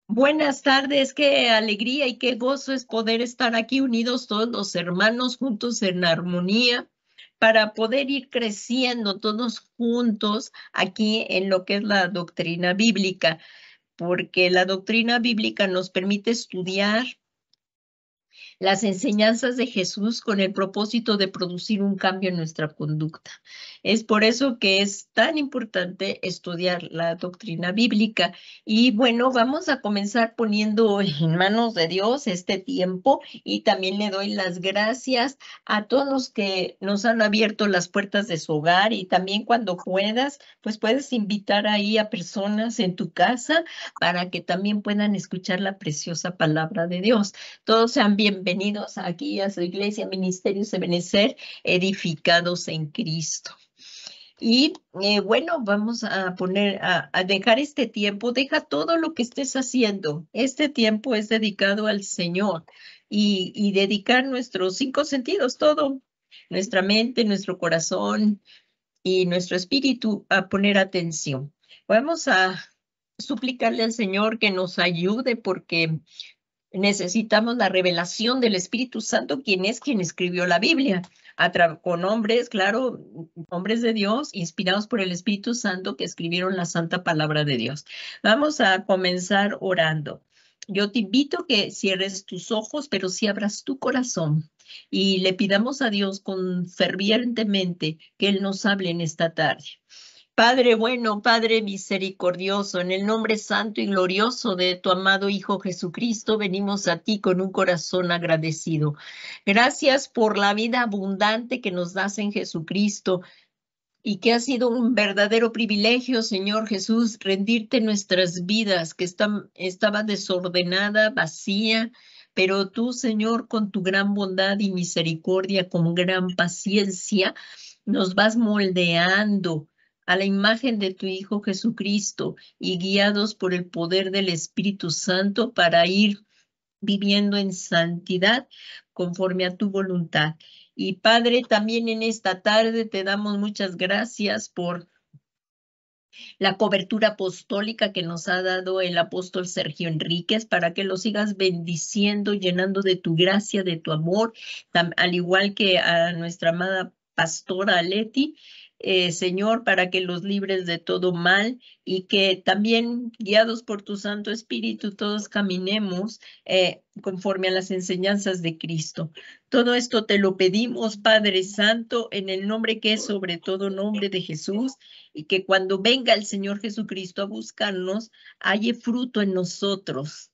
Buenas tardes, qué alegría y qué gozo es poder estar aquí unidos todos los hermanos juntos en armonía para poder ir creciendo todos juntos aquí en lo que es la doctrina bíblica, porque la doctrina bíblica nos permite estudiar las enseñanzas de Jesús con el propósito de producir un cambio en nuestra conducta. Es por eso que es tan importante estudiar la doctrina bíblica. Y bueno, vamos a comenzar poniendo en manos de Dios este tiempo y también le doy las gracias a todos los que nos han abierto las puertas de su hogar y también cuando puedas, pues puedes invitar ahí a personas en tu casa para que también puedan escuchar la preciosa palabra de Dios. Todos sean bienvenidos aquí a su iglesia, Ministerios de Benecer, edificados en Cristo. Y bueno, vamos a dejar este tiempo, deja todo lo que estés haciendo. Este tiempo es dedicado al Señor y dedicar nuestros 5 sentidos, todo, nuestra mente, nuestro corazón y nuestro espíritu a poner atención. Vamos a suplicarle al Señor que nos ayude porque necesitamos la revelación del Espíritu Santo, quien es quien escribió la Biblia, con hombres, claro, hombres de Dios, inspirados por el Espíritu Santo, que escribieron la santa palabra de Dios. Vamos a comenzar orando. Yo te invito a que cierres tus ojos, pero sí abras tu corazón y le pidamos a Dios con fervientemente que Él nos hable en esta tarde. Padre bueno, Padre misericordioso, en el nombre santo y glorioso de tu amado Hijo Jesucristo, venimos a ti con un corazón agradecido. Gracias por la vida abundante que nos das en Jesucristo y que ha sido un verdadero privilegio, Señor Jesús, rendirte nuestras vidas, que estaba desordenada, vacía, pero tú, Señor, con tu gran bondad y misericordia, con gran paciencia, nos vas moldeando a la imagen de tu Hijo Jesucristo y guiados por el poder del Espíritu Santo para ir viviendo en santidad conforme a tu voluntad. Y Padre, también en esta tarde te damos muchas gracias por la cobertura apostólica que nos ha dado el apóstol Sergio Enríquez para que lo sigas bendiciendo, llenando de tu gracia, de tu amor, al igual que a nuestra amada pastora Leti. Señor, para que los libres de todo mal y que también, guiados por tu Santo Espíritu, todos caminemos conforme a las enseñanzas de Cristo. Todo esto te lo pedimos, Padre Santo, en el nombre que es sobre todo nombre de Jesús, y que cuando venga el Señor Jesucristo a buscarnos, haya fruto en nosotros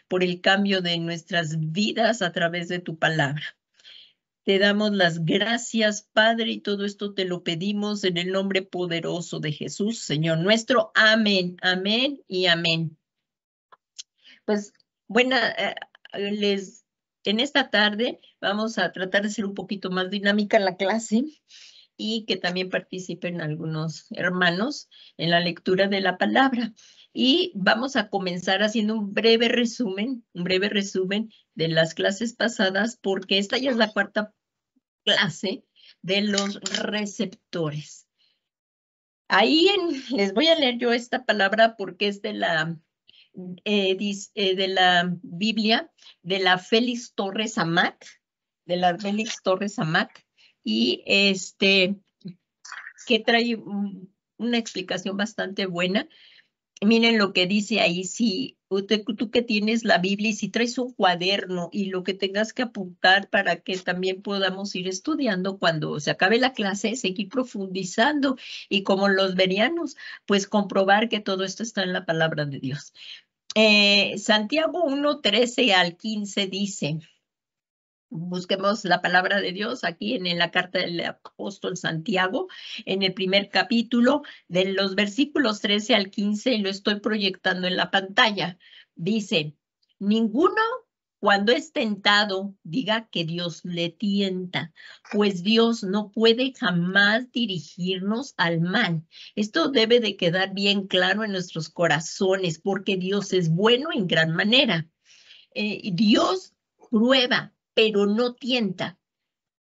por el cambio de nuestras vidas a través de tu palabra. Te damos las gracias, Padre, y todo esto te lo pedimos en el nombre poderoso de Jesús, Señor nuestro. Amén, amén y amén. Pues, buena, en esta tarde vamos a tratar de ser un poquito más dinámica en la clase y que también participen algunos hermanos en la lectura de la palabra. Y vamos a comenzar haciendo un breve resumen de las clases pasadas, porque esta ya es la cuarta clase de los receptores. Ahí les voy a leer yo esta palabra porque es de la Biblia, de la Félix Torres Amat, y que trae una explicación bastante buena. Miren lo que dice ahí, si tú que tienes la Biblia y si traes un cuaderno y lo que tengas que apuntar para que también podamos ir estudiando cuando se acabe la clase, seguir profundizando y como los verianos, pues comprobar que todo esto está en la palabra de Dios. Santiago 1:13 al 15 dice, busquemos la palabra de Dios aquí en la carta del apóstol Santiago, en el primer capítulo, de los versículos 13 al 15, y lo estoy proyectando en la pantalla. Dice, ninguno cuando es tentado diga que Dios le tienta, pues Dios no puede jamás dirigirnos al mal. Esto debe de quedar bien claro en nuestros corazones, porque Dios es bueno en gran manera. Dios prueba, pero no tienta,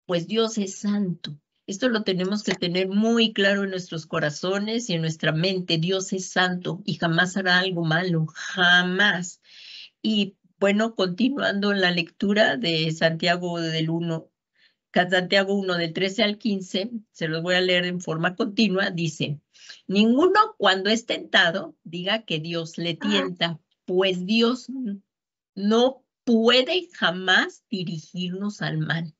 pues Dios es santo. Esto lo tenemos que tener muy claro en nuestros corazones y en nuestra mente. Dios es santo y jamás hará algo malo, jamás. Y bueno, continuando la lectura de Santiago Santiago 1 del 13 al 15, se los voy a leer en forma continua, dice, ninguno cuando es tentado diga que Dios le tienta, pues Dios no puede jamás dirigirnos al mal.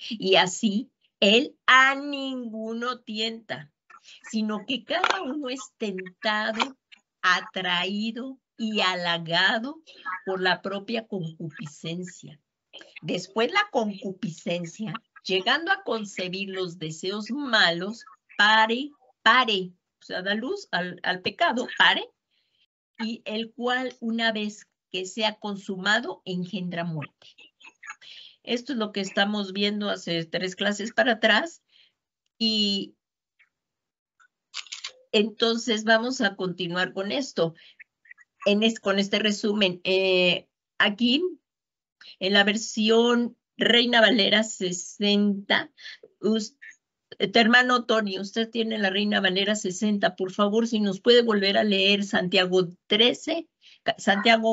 Y así, Él a ninguno tienta, sino que cada uno es tentado, atraído y halagado por la propia concupiscencia. Después la concupiscencia, llegando a concebir los deseos malos, pare, o sea, da luz al pecado, pare, y el cual una vez que sea consumado engendra muerte. Esto es lo que estamos viendo hace 3 clases para atrás y entonces vamos a continuar con esto, con este resumen. Aquí, en la versión Reina Valera 60, hermano Tony, usted tiene la Reina Valera 60. Por favor, si nos puede volver a leer Santiago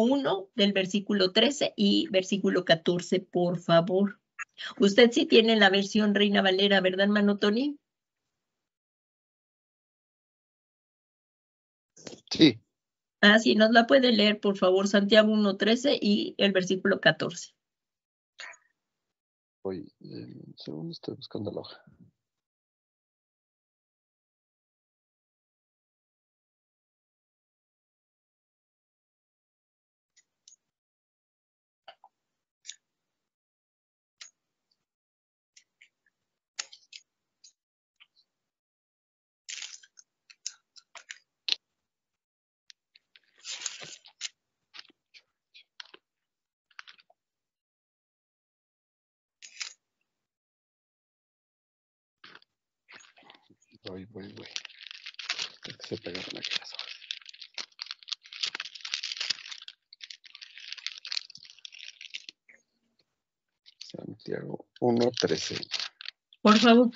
1 del versículo 13 y versículo 14, por favor. Usted sí tiene la versión Reina Valera, ¿verdad, hermano Tony? Sí. Ah, sí, nos la puede leer, por favor, Santiago 1:13 y el versículo 14. Voy, un segundo, estoy buscando la hoja. Voy. Se pegaron aquí las hojas. Santiago 1:13. Por favor.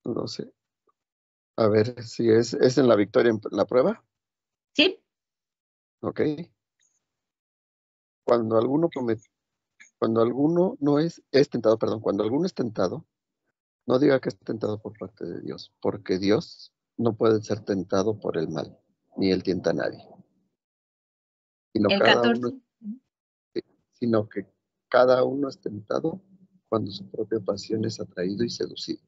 No sé. A ver si es en la victoria en la prueba. Sí. Ok. Cuando alguno no es tentado, perdón, cuando alguno es tentado, no diga que es tentado por parte de Dios, porque Dios no puede ser tentado por el mal, ni él tienta a nadie. El 14. Sino que cada uno es tentado cuando su propia pasión es atraído y seducido.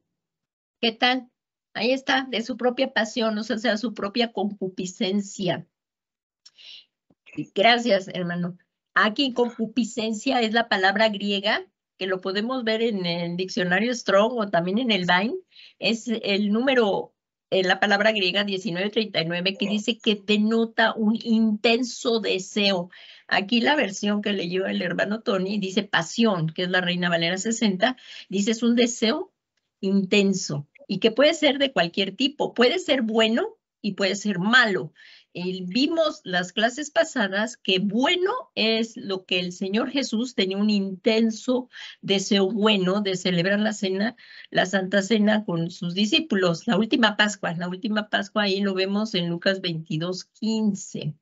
¿Qué tal? Ahí está, de su propia pasión, o sea, su propia concupiscencia. Gracias, hermano. Aquí concupiscencia es la palabra griega, que lo podemos ver en el diccionario Strong o también en el Vine. Es el número, la palabra griega 1939, que dice que denota un intenso deseo. Aquí la versión que leyó el hermano Tony dice pasión, que es la Reina Valera 60, dice es un deseo intenso y que puede ser de cualquier tipo, puede ser bueno y puede ser malo. Vimos las clases pasadas que bueno es lo que el Señor Jesús tenía un intenso deseo bueno de celebrar la cena, la Santa Cena con sus discípulos, la última Pascua ahí lo vemos en Lucas 22:15.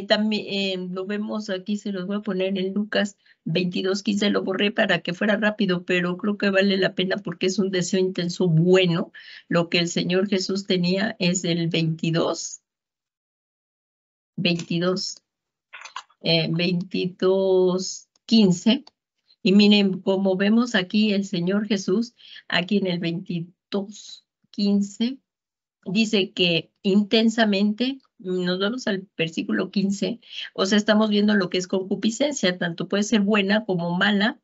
También lo vemos aquí, se los voy a poner en Lucas 22:15, lo borré para que fuera rápido, pero creo que vale la pena porque es un deseo intenso bueno. Lo que el Señor Jesús tenía es el 22:15. Y miren, como vemos aquí el Señor Jesús, aquí en el 22:15, dice que intensamente, nos vamos al versículo 15, o sea, estamos viendo lo que es concupiscencia, tanto puede ser buena como mala,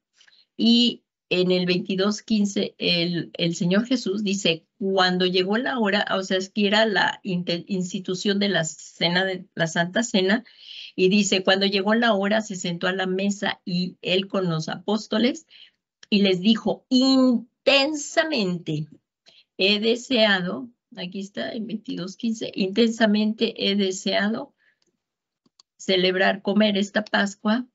y en el 22:15 el Señor Jesús dice, cuando llegó la hora, o sea, es que era la institución de la cena, de la Santa Cena, y dice, cuando llegó la hora se sentó a la mesa y él con los apóstoles y les dijo, intensamente he deseado, aquí está en 22:15, intensamente he deseado comer esta Pascua.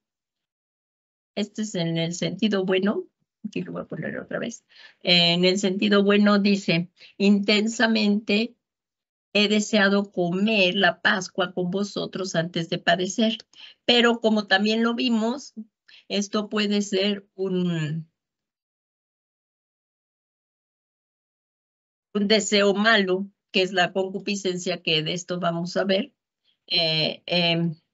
Este es en el sentido bueno, aquí lo voy a poner otra vez. En el sentido bueno dice, intensamente he deseado comer la Pascua con vosotros antes de padecer. Pero como también lo vimos, esto puede ser un deseo malo, que es la concupiscencia, que de esto vamos a ver,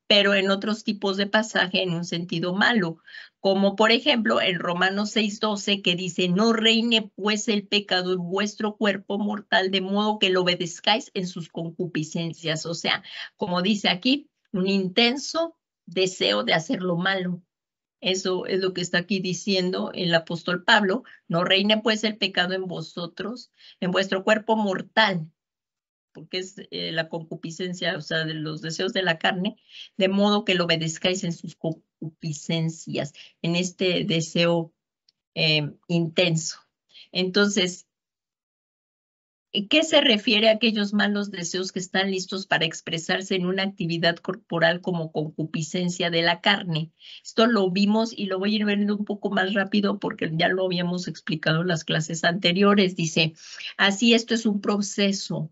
pero en otros tipos de pasaje en un sentido malo, como por ejemplo en Romanos 6:12, que dice, no reine pues el pecado en vuestro cuerpo mortal, de modo que lo obedezcáis en sus concupiscencias. O sea, como dice aquí, un intenso deseo de hacer lo malo. Eso es lo que está aquí diciendo el apóstol Pablo. No reine pues el pecado en vosotros, en vuestro cuerpo mortal, porque es la concupiscencia, o sea, de los deseos de la carne, de modo que lo obedezcáis en sus concupiscencias, en este deseo intenso. Entonces, ¿qué se refiere a aquellos malos deseos que están listos para expresarse en una actividad corporal como concupiscencia de la carne? Esto lo vimos y lo voy a ir viendo un poco más rápido porque ya lo habíamos explicado en las clases anteriores. Dice, así esto es un proceso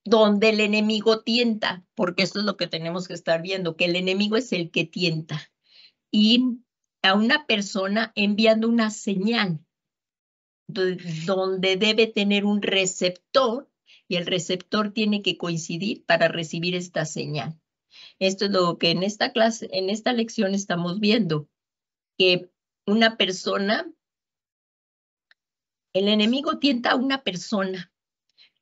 donde el enemigo tienta, porque esto es lo que tenemos que estar viendo, que el enemigo es el que tienta, y a una persona enviando una señal donde debe tener un receptor, y el receptor tiene que coincidir para recibir esta señal. Esto es lo que en esta clase, en esta lección estamos viendo, que una persona, el enemigo tienta a una persona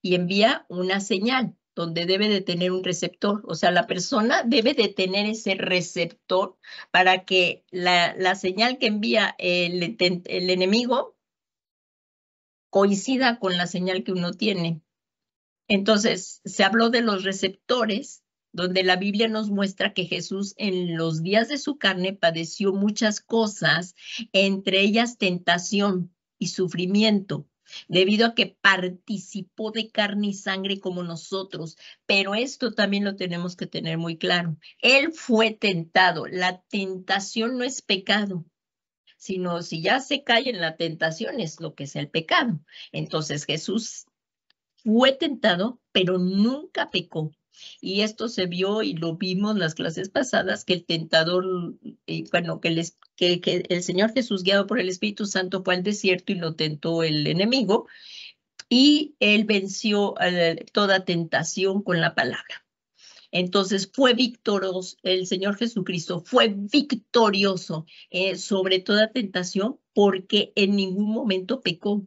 y envía una señal donde debe de tener un receptor. O sea, la persona debe de tener ese receptor para que la señal que envía el enemigo coincida con la señal que uno tiene. Entonces, se habló de los receptores, donde la Biblia nos muestra que Jesús en los días de su carne padeció muchas cosas, entre ellas tentación y sufrimiento, debido a que participó de carne y sangre como nosotros. Pero esto también lo tenemos que tener muy claro. Él fue tentado. La tentación no es pecado, sino si ya se cae en la tentación es lo que es el pecado. Entonces Jesús fue tentado, pero nunca pecó. Y esto se vio y lo vimos en las clases pasadas, que el tentador, bueno, que el Señor Jesús, guiado por el Espíritu Santo, fue al desierto y lo tentó el enemigo, y él venció toda tentación con la palabra. Entonces fue victorioso, el Señor Jesucristo fue victorioso sobre toda tentación, porque en ningún momento pecó.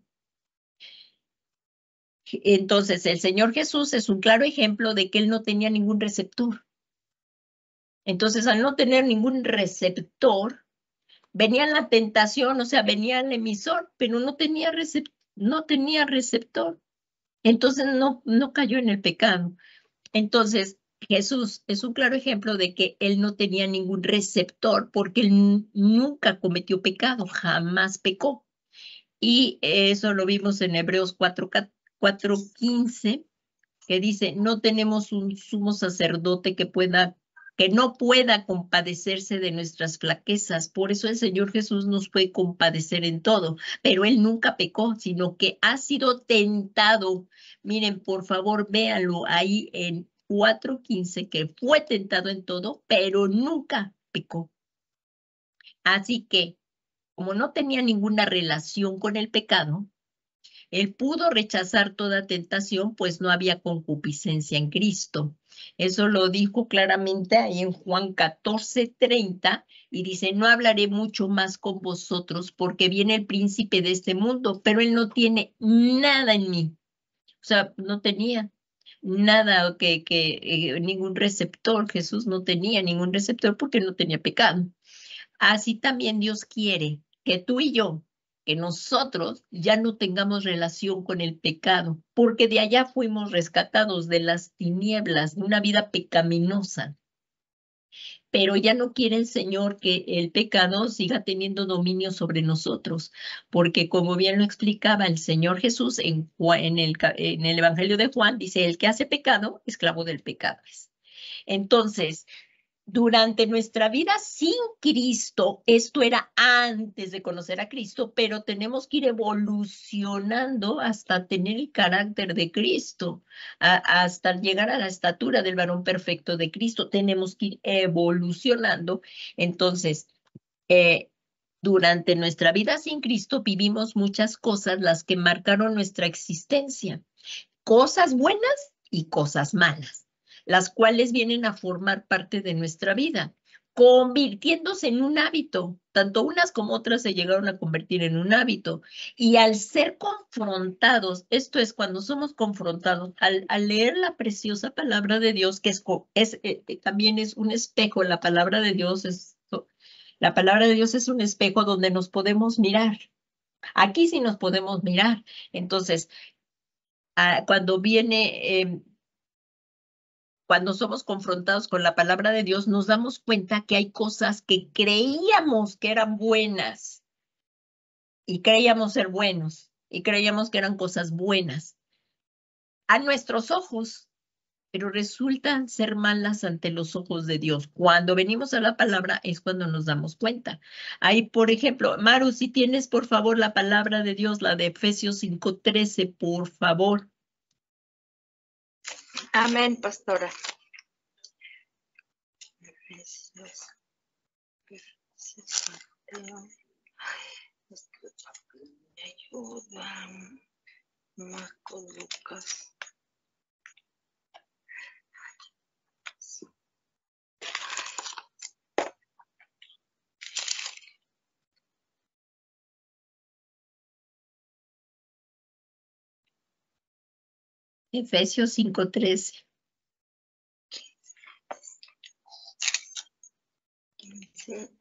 Entonces, el Señor Jesús es un claro ejemplo de que él no tenía ningún receptor. Entonces, al no tener ningún receptor, venía la tentación, o sea, venía el emisor, pero no tenía receptor. Entonces, no cayó en el pecado. Entonces, Jesús es un claro ejemplo de que él no tenía ningún receptor porque él nunca cometió pecado, jamás pecó. Y eso lo vimos en Hebreos 4:15, que dice, no tenemos un sumo sacerdote que no pueda compadecerse de nuestras flaquezas. Por eso el Señor Jesús nos puede compadecer en todo, pero él nunca pecó, sino que ha sido tentado. Miren, por favor, véanlo ahí en 4:15, que fue tentado en todo, pero nunca pecó. Así que, como no tenía ninguna relación con el pecado, él pudo rechazar toda tentación, pues no había concupiscencia en Cristo. Eso lo dijo claramente ahí en Juan 14:30, y dice, no hablaré mucho más con vosotros porque viene el príncipe de este mundo, pero él no tiene nada en mí. O sea, no tenía nada ningún receptor. Jesús no tenía ningún receptor porque no tenía pecado. Así también Dios quiere que tú y yo, que nosotros ya no tengamos relación con el pecado, porque de allá fuimos rescatados de las tinieblas, de una vida pecaminosa. Pero ya no quiere el Señor que el pecado siga teniendo dominio sobre nosotros, porque como bien lo explicaba el Señor Jesús en el Evangelio de Juan, dice, el que hace pecado, esclavo del pecado es. Entonces, durante nuestra vida sin Cristo, esto era antes de conocer a Cristo, pero tenemos que ir evolucionando hasta tener el carácter de Cristo, hasta llegar a la estatura del varón perfecto de Cristo. Tenemos que ir evolucionando. Entonces, durante nuestra vida sin Cristo vivimos muchas cosas, las que marcaron nuestra existencia, cosas buenas y cosas malas, las cuales vienen a formar parte de nuestra vida, convirtiéndose en un hábito. Tanto unas como otras se llegaron a convertir en un hábito. Y al ser confrontados, esto es cuando somos confrontados, al leer la preciosa palabra de Dios, que también es un espejo, la palabra de Dios es un espejo donde nos podemos mirar. Aquí sí nos podemos mirar. Entonces, cuando somos confrontados con la palabra de Dios, nos damos cuenta que hay cosas que creíamos que eran buenas y creíamos ser buenos y creíamos que eran cosas buenas a nuestros ojos, pero resultan ser malas ante los ojos de Dios. Cuando venimos a la palabra es cuando nos damos cuenta. Ahí, por ejemplo, Maru, si tienes, por favor, la palabra de Dios, la de Efesios 5:13, por favor. Amén, pastora. Me ayuda. Marcos, Lucas. Efesios 5:13.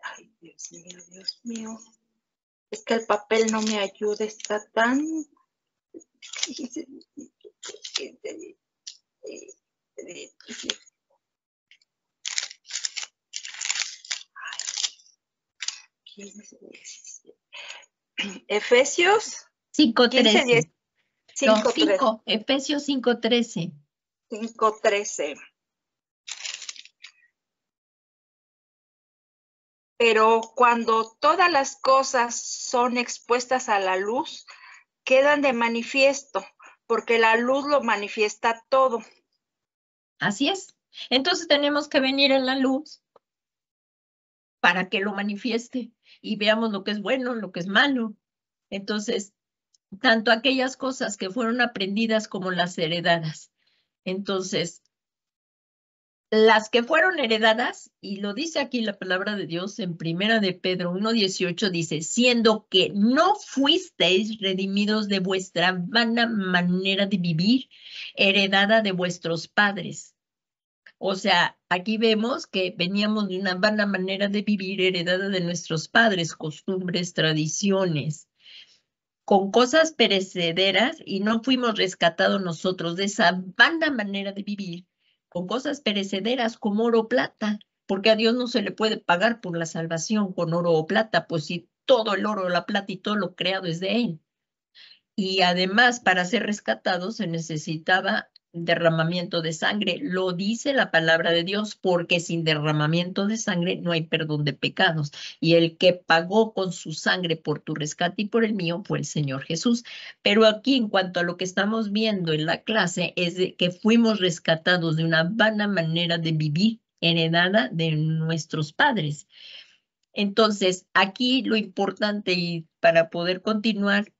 Ay, Dios mío. Es que el papel no me ayuda, está tan... Efesios 5:13. 5:13. Efesios 5:13. 5:13. Pero cuando todas las cosas son expuestas a la luz, quedan de manifiesto, porque la luz lo manifiesta todo. Así es. Entonces tenemos que venir en la luz para que lo manifieste y veamos lo que es bueno, lo que es malo. Entonces, tanto aquellas cosas que fueron aprendidas como las heredadas. Entonces, las que fueron heredadas, y lo dice aquí la palabra de Dios en Primera de Pedro 1:18, dice, siendo que no fuisteis redimidos de vuestra vana manera de vivir, heredada de vuestros padres. O sea, aquí vemos que veníamos de una vana manera de vivir heredada de nuestros padres, costumbres, tradiciones, con cosas perecederas, y no fuimos rescatados nosotros de esa vana manera de vivir, con cosas perecederas como oro o plata, porque a Dios no se le puede pagar por la salvación con oro o plata, pues si todo el oro, la plata y todo lo creado es de Él. Y además, para ser rescatados se necesitaba derramamiento de sangre. Lo dice la palabra de Dios, porque sin derramamiento de sangre no hay perdón de pecados. Y el que pagó con su sangre por tu rescate y por el mío fue el Señor Jesús. Pero aquí, en cuanto a lo que estamos viendo en la clase, es de que fuimos rescatados de una vana manera de vivir heredada de nuestros padres. Entonces, aquí lo importante, y para poder continuar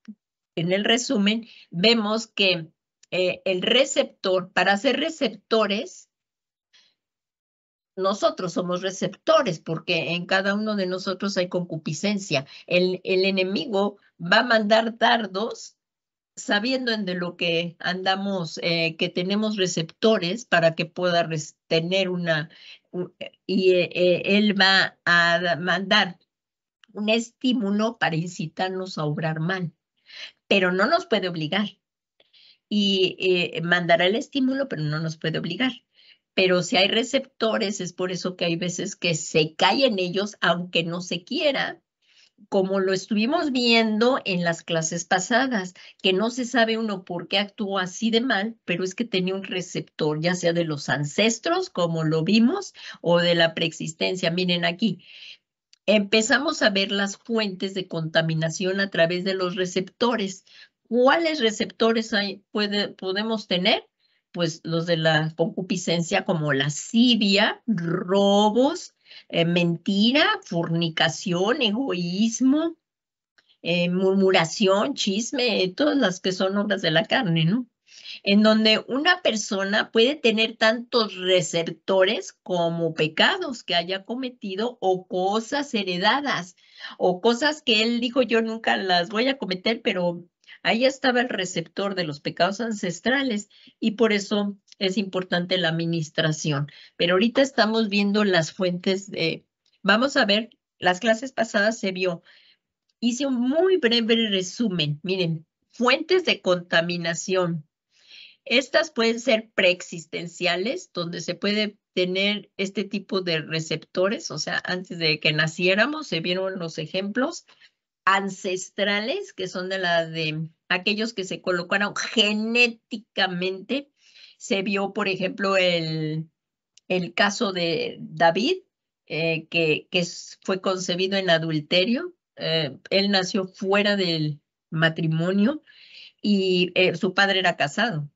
en el resumen, vemos que el receptor, para ser receptores, nosotros somos receptores, porque en cada uno de nosotros hay concupiscencia. El enemigo va a mandar dardos sabiendo de lo que andamos, que tenemos receptores para que pueda tener y él va a mandar un estímulo para incitarnos a obrar mal, pero no nos puede obligar. Y mandará el estímulo, pero no nos puede obligar. Pero si hay receptores, es por eso que hay veces que se cae en ellos, aunque no se quiera, como lo estuvimos viendo en las clases pasadas, que no se sabe uno por qué actuó así de mal, pero es que tenía un receptor, ya sea de los ancestros, como lo vimos, o de la preexistencia. Miren aquí, empezamos a ver las fuentes de contaminación a través de los receptores. ¿Cuáles receptores podemos tener? Pues los de la concupiscencia, como lascivia, robos, mentira, fornicación, egoísmo, murmuración, chisme, todas las que son obras de la carne, ¿no? En donde una persona puede tener tantos receptores como pecados que haya cometido o cosas heredadas o cosas que él dijo yo nunca las voy a cometer, pero ahí estaba el receptor de los pecados ancestrales y por eso es importante la administración. Pero ahorita estamos viendo las fuentes vamos a ver, las clases pasadas se vio. Hice un muy breve resumen. Miren, fuentes de contaminación. Estas pueden ser preexistenciales, donde se puede tener este tipo de receptores, o sea, antes de que naciéramos se vieron los ejemplos ancestrales, que son de aquellos que se colocaron genéticamente. Se vio, por ejemplo, el caso de David, que fue concebido en adulterio. Él nació fuera del matrimonio y su padre era casado,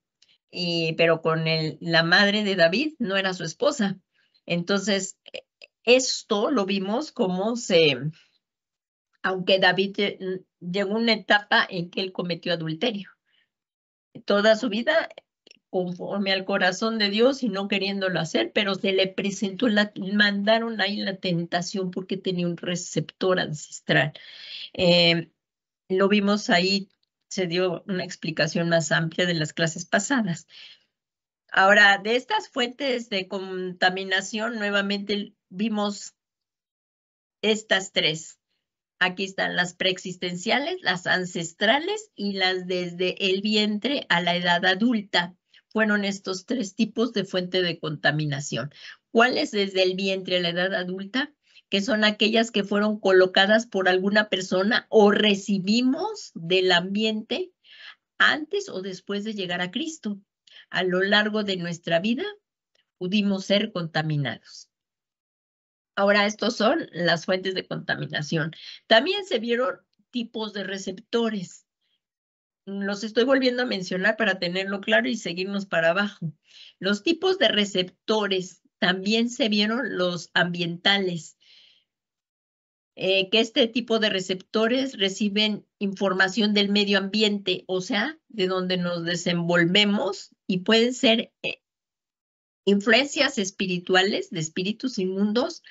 pero con la madre de David no era su esposa. Entonces, esto lo vimos como aunque David llegó a una etapa en que él cometió adulterio. Toda su vida conforme al corazón de Dios y no queriéndolo hacer, pero se le presentó, mandaron ahí la tentación porque tenía un receptor ancestral. Lo vimos ahí, se dio una explicación más amplia de las clases pasadas. Ahora, de estas fuentes de contaminación, nuevamente vimos estas tres. Aquí están las preexistenciales, las ancestrales y las desde el vientre a la edad adulta. Fueron estos tres tipos de fuente de contaminación. ¿Cuáles desde el vientre a la edad adulta? Que son aquellas que fueron colocadas por alguna persona o recibimos del ambiente antes o después de llegar a Cristo. A lo largo de nuestra vida pudimos ser contaminados. Ahora, estos son las fuentes de contaminación. También se vieron tipos de receptores. Los estoy volviendo a mencionar para tenerlo claro y seguirnos para abajo. Los tipos de receptores, también se vieron los ambientales, que este tipo de receptores reciben información del medio ambiente, o sea, de donde nos desenvolvemos, y pueden ser influencias espirituales de espíritus inmundos,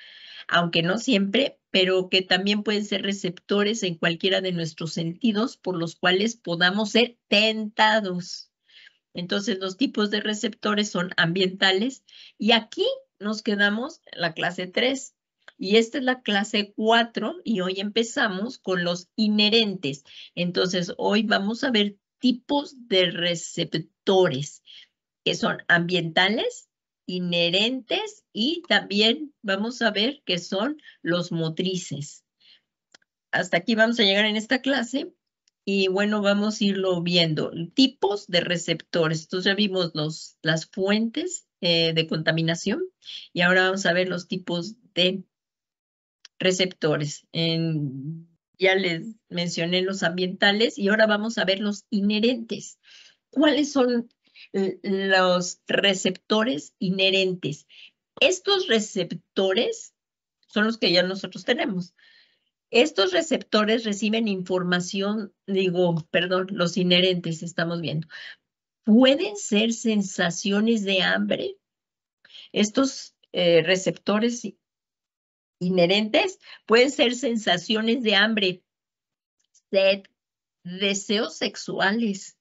aunque no siempre, pero que también pueden ser receptores en cualquiera de nuestros sentidos por los cuales podamos ser tentados. Entonces, los tipos de receptores son ambientales y aquí nos quedamos en la clase 3 y esta es la clase 4 y hoy empezamos con los inherentes. Entonces, hoy vamos a ver tipos de receptores que son ambientales, inherentes y también vamos a ver qué son los motrices. Hasta aquí vamos a llegar en esta clase y bueno, vamos a irlo viendo. Tipos de receptores. Entonces ya vimos las fuentes de contaminación y ahora vamos a ver los tipos de receptores. Ya les mencioné los ambientales y ahora vamos a ver los inherentes. ¿Cuáles son los receptores inherentes? Estos receptores son los que ya nosotros tenemos. Estos receptores reciben información, los inherentes, estamos viendo. Pueden ser sensaciones de hambre. Estos receptores inherentes pueden ser sensaciones de hambre, sed, deseos sexuales.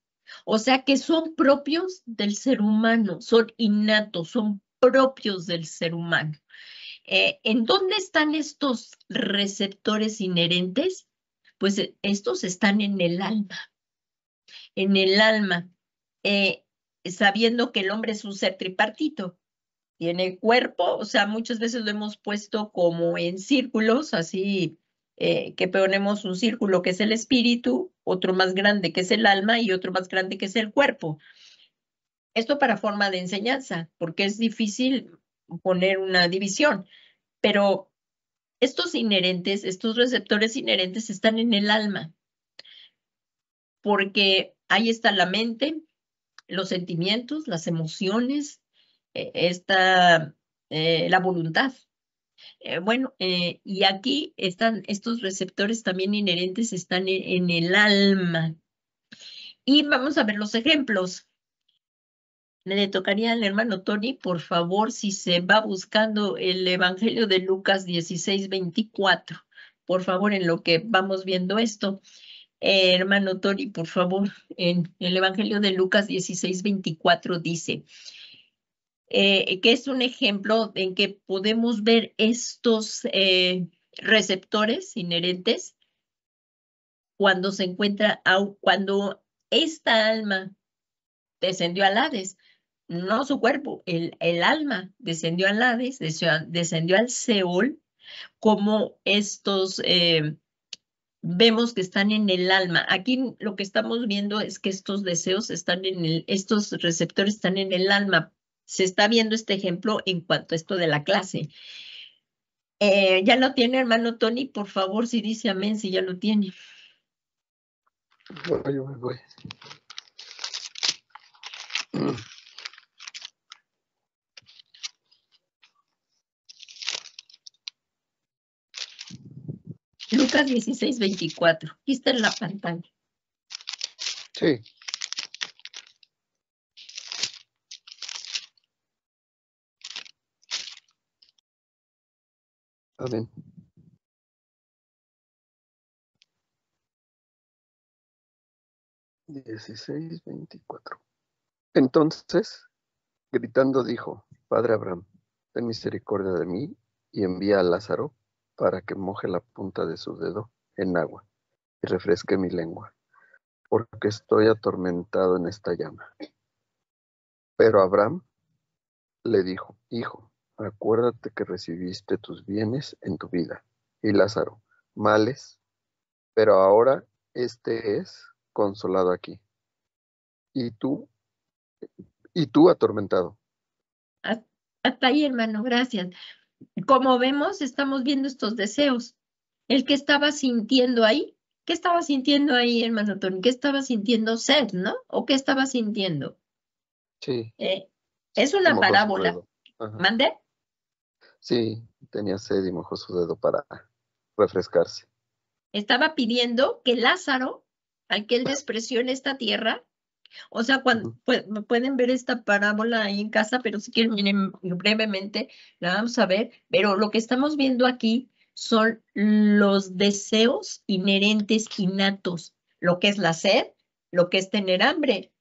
O sea que son propios del ser humano, son innatos, son propios del ser humano. ¿En dónde están estos receptores inherentes? Pues estos están en el alma. En el alma, sabiendo que el hombre es un ser tripartito. Tiene cuerpo, o sea, muchas veces lo hemos puesto como en círculos, así que ponemos un círculo que es el espíritu, otro más grande que es el alma y otro más grande que es el cuerpo. Esto para forma de enseñanza, porque es difícil poner una división, pero estos inherentes, estos receptores inherentes están en el alma, porque ahí está la mente, los sentimientos, las emociones, está la voluntad. Y aquí están estos receptores también inherentes, están en el alma. Y vamos a ver los ejemplos. Le tocaría al hermano Tony, por favor, si se va buscando el Evangelio de Lucas 16:24. Por favor, en lo que vamos viendo esto. Hermano Tony, por favor, en el Evangelio de Lucas 16:24 dice que es un ejemplo en que podemos ver estos receptores inherentes cuando se encuentra, cuando esta alma descendió al Hades, no su cuerpo, el alma descendió al Hades, descendió al Seol, como estos vemos que están en el alma. Aquí lo que estamos viendo es que estos deseos están estos receptores están en el alma. Se está viendo este ejemplo en cuanto a esto de la clase. ¿Ya lo tiene, hermano Tony? Por favor, si dice amén, si ya lo tiene. Voy. Lucas 16:24. Aquí está en la pantalla. Sí. Amén. Dieciséis, 24. Entonces, gritando, dijo: Padre Abraham, ten misericordia de mí y envía a Lázaro para que moje la punta de su dedo en agua y refresque mi lengua, porque estoy atormentado en esta llama. Pero Abraham le dijo: Hijo, acuérdate que recibiste tus bienes en tu vida, y Lázaro males, pero ahora este es consolado aquí, y tú atormentado. Hasta ahí, hermano, gracias. Como vemos, estamos viendo estos deseos. El que estaba sintiendo ahí, ¿qué estaba sintiendo ahí, hermano Tony? ¿Qué estaba sintiendo? Sed, ¿no? ¿O qué estaba sintiendo? Sí. Es una Mojó su parábola. dedo. Ajá. ¿Mande? Sí, tenía sed y mojó su dedo para refrescarse. Estaba pidiendo que Lázaro, al que él despreció en esta tierra, o sea, cuando pueden ver esta parábola ahí en casa, pero si quieren, miren, brevemente, la vamos a ver, pero lo que estamos viendo aquí son los deseos inherentes, innatos, lo que es la sed, lo que es tener hambre.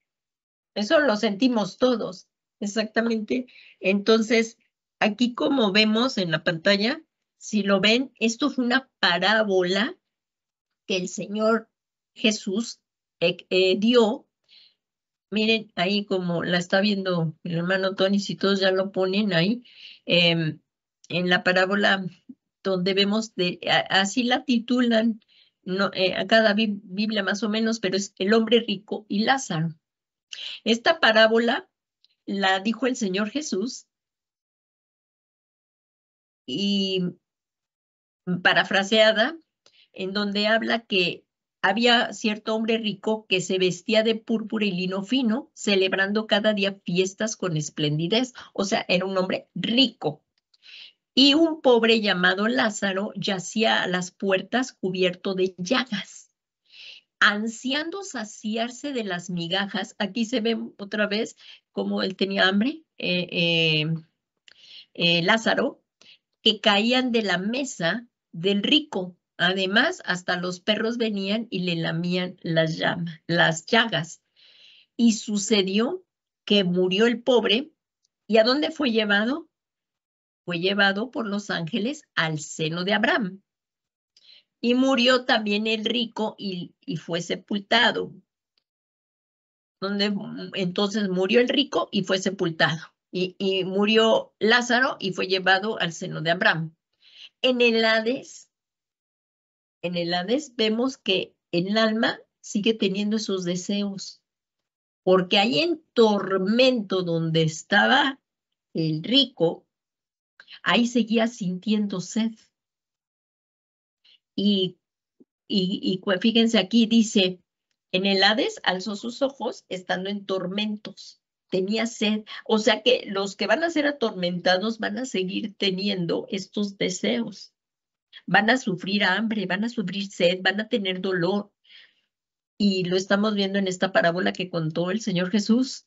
Eso lo sentimos todos, exactamente. Entonces, aquí como vemos en la pantalla, si lo ven, esto fue una parábola que el Señor Jesús dio. Miren, ahí como la está viendo el hermano Tony, si todos ya lo ponen ahí, en la parábola donde vemos, así la titulan, no, a cada Biblia más o menos, pero es el hombre rico y Lázaro. Esta parábola la dijo el Señor Jesús y parafraseada, en donde habla que había cierto hombre rico que se vestía de púrpura y lino fino, celebrando cada día fiestas con esplendidez. O sea, era un hombre rico. Y un pobre llamado Lázaro yacía a las puertas cubierto de llagas, ansiando saciarse de las migajas. Aquí se ve otra vez cómo él tenía hambre, Lázaro, que caían de la mesa del rico. Además, hasta los perros venían y le lamían las llagas. Y sucedió que murió el pobre. ¿Y a dónde fue llevado? Fue llevado por los ángeles al seno de Abraham. Y murió también el rico y fue sepultado. Entonces murió el rico y fue sepultado. Y murió Lázaro y fue llevado al seno de Abraham. En el Hades en el Hades vemos que el alma sigue teniendo esos deseos, porque ahí en tormento donde estaba el rico, ahí seguía sintiendo sed. Y fíjense aquí, dice, en el Hades alzó sus ojos estando en tormentos, tenía sed. O sea que los que van a ser atormentados van a seguir teniendo estos deseos. Van a sufrir hambre, van a sufrir sed, van a tener dolor. Y lo estamos viendo en esta parábola que contó el Señor Jesús.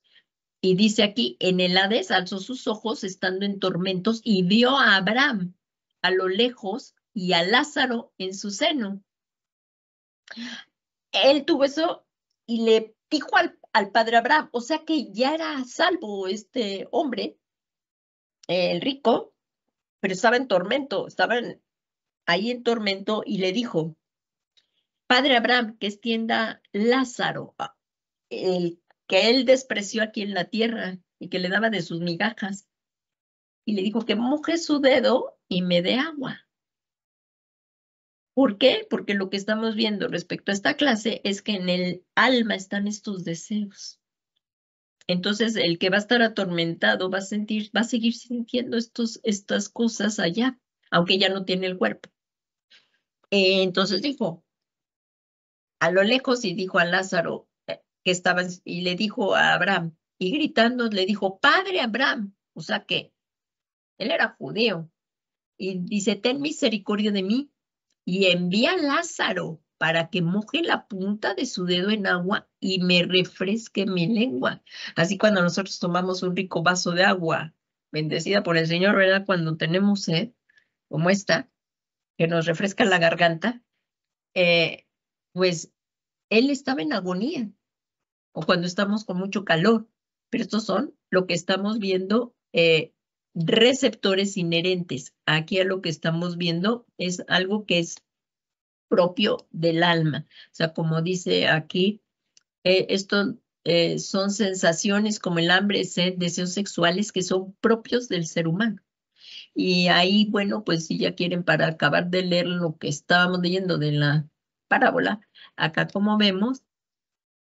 Y dice aquí, en el Hades alzó sus ojos estando en tormentos y vio a Abraham a lo lejos y a Lázaro en su seno. Él tuvo eso y le dijo al padre Abraham, o sea que ya era salvo este hombre, el rico, pero estaba en tormento, ahí en tormento y le dijo, padre Abraham, que extienda Lázaro, el que él despreció aquí en la tierra y que le daba de sus migajas. Y le dijo que moje su dedo y me dé agua. ¿Por qué? Porque lo que estamos viendo respecto a esta clase es que en el alma están estos deseos. Entonces, el que va a estar atormentado va a seguir sintiendo estas cosas allá, aunque ya no tiene el cuerpo. Entonces dijo, a lo lejos, y dijo a Lázaro, que estaba, y le dijo a Abraham, y gritando le dijo, Padre Abraham, o sea que él era judío, y dice, ten misericordia de mí, y envía a Lázaro para que moje la punta de su dedo en agua y me refresque mi lengua. Así cuando nosotros tomamos un rico vaso de agua, bendecida por el Señor, ¿verdad? Cuando tenemos sed, como esta, que nos refresca la garganta, pues él estaba en agonía, o cuando estamos con mucho calor, pero estos son lo que estamos viendo, receptores inherentes. Aquí a lo que estamos viendo es algo que es propio del alma. O sea, como dice aquí, esto son sensaciones como el hambre, sed, deseos sexuales que son propios del ser humano. Y ahí, bueno, pues si ya quieren, para acabar de leer lo que estábamos leyendo de la parábola, acá como vemos,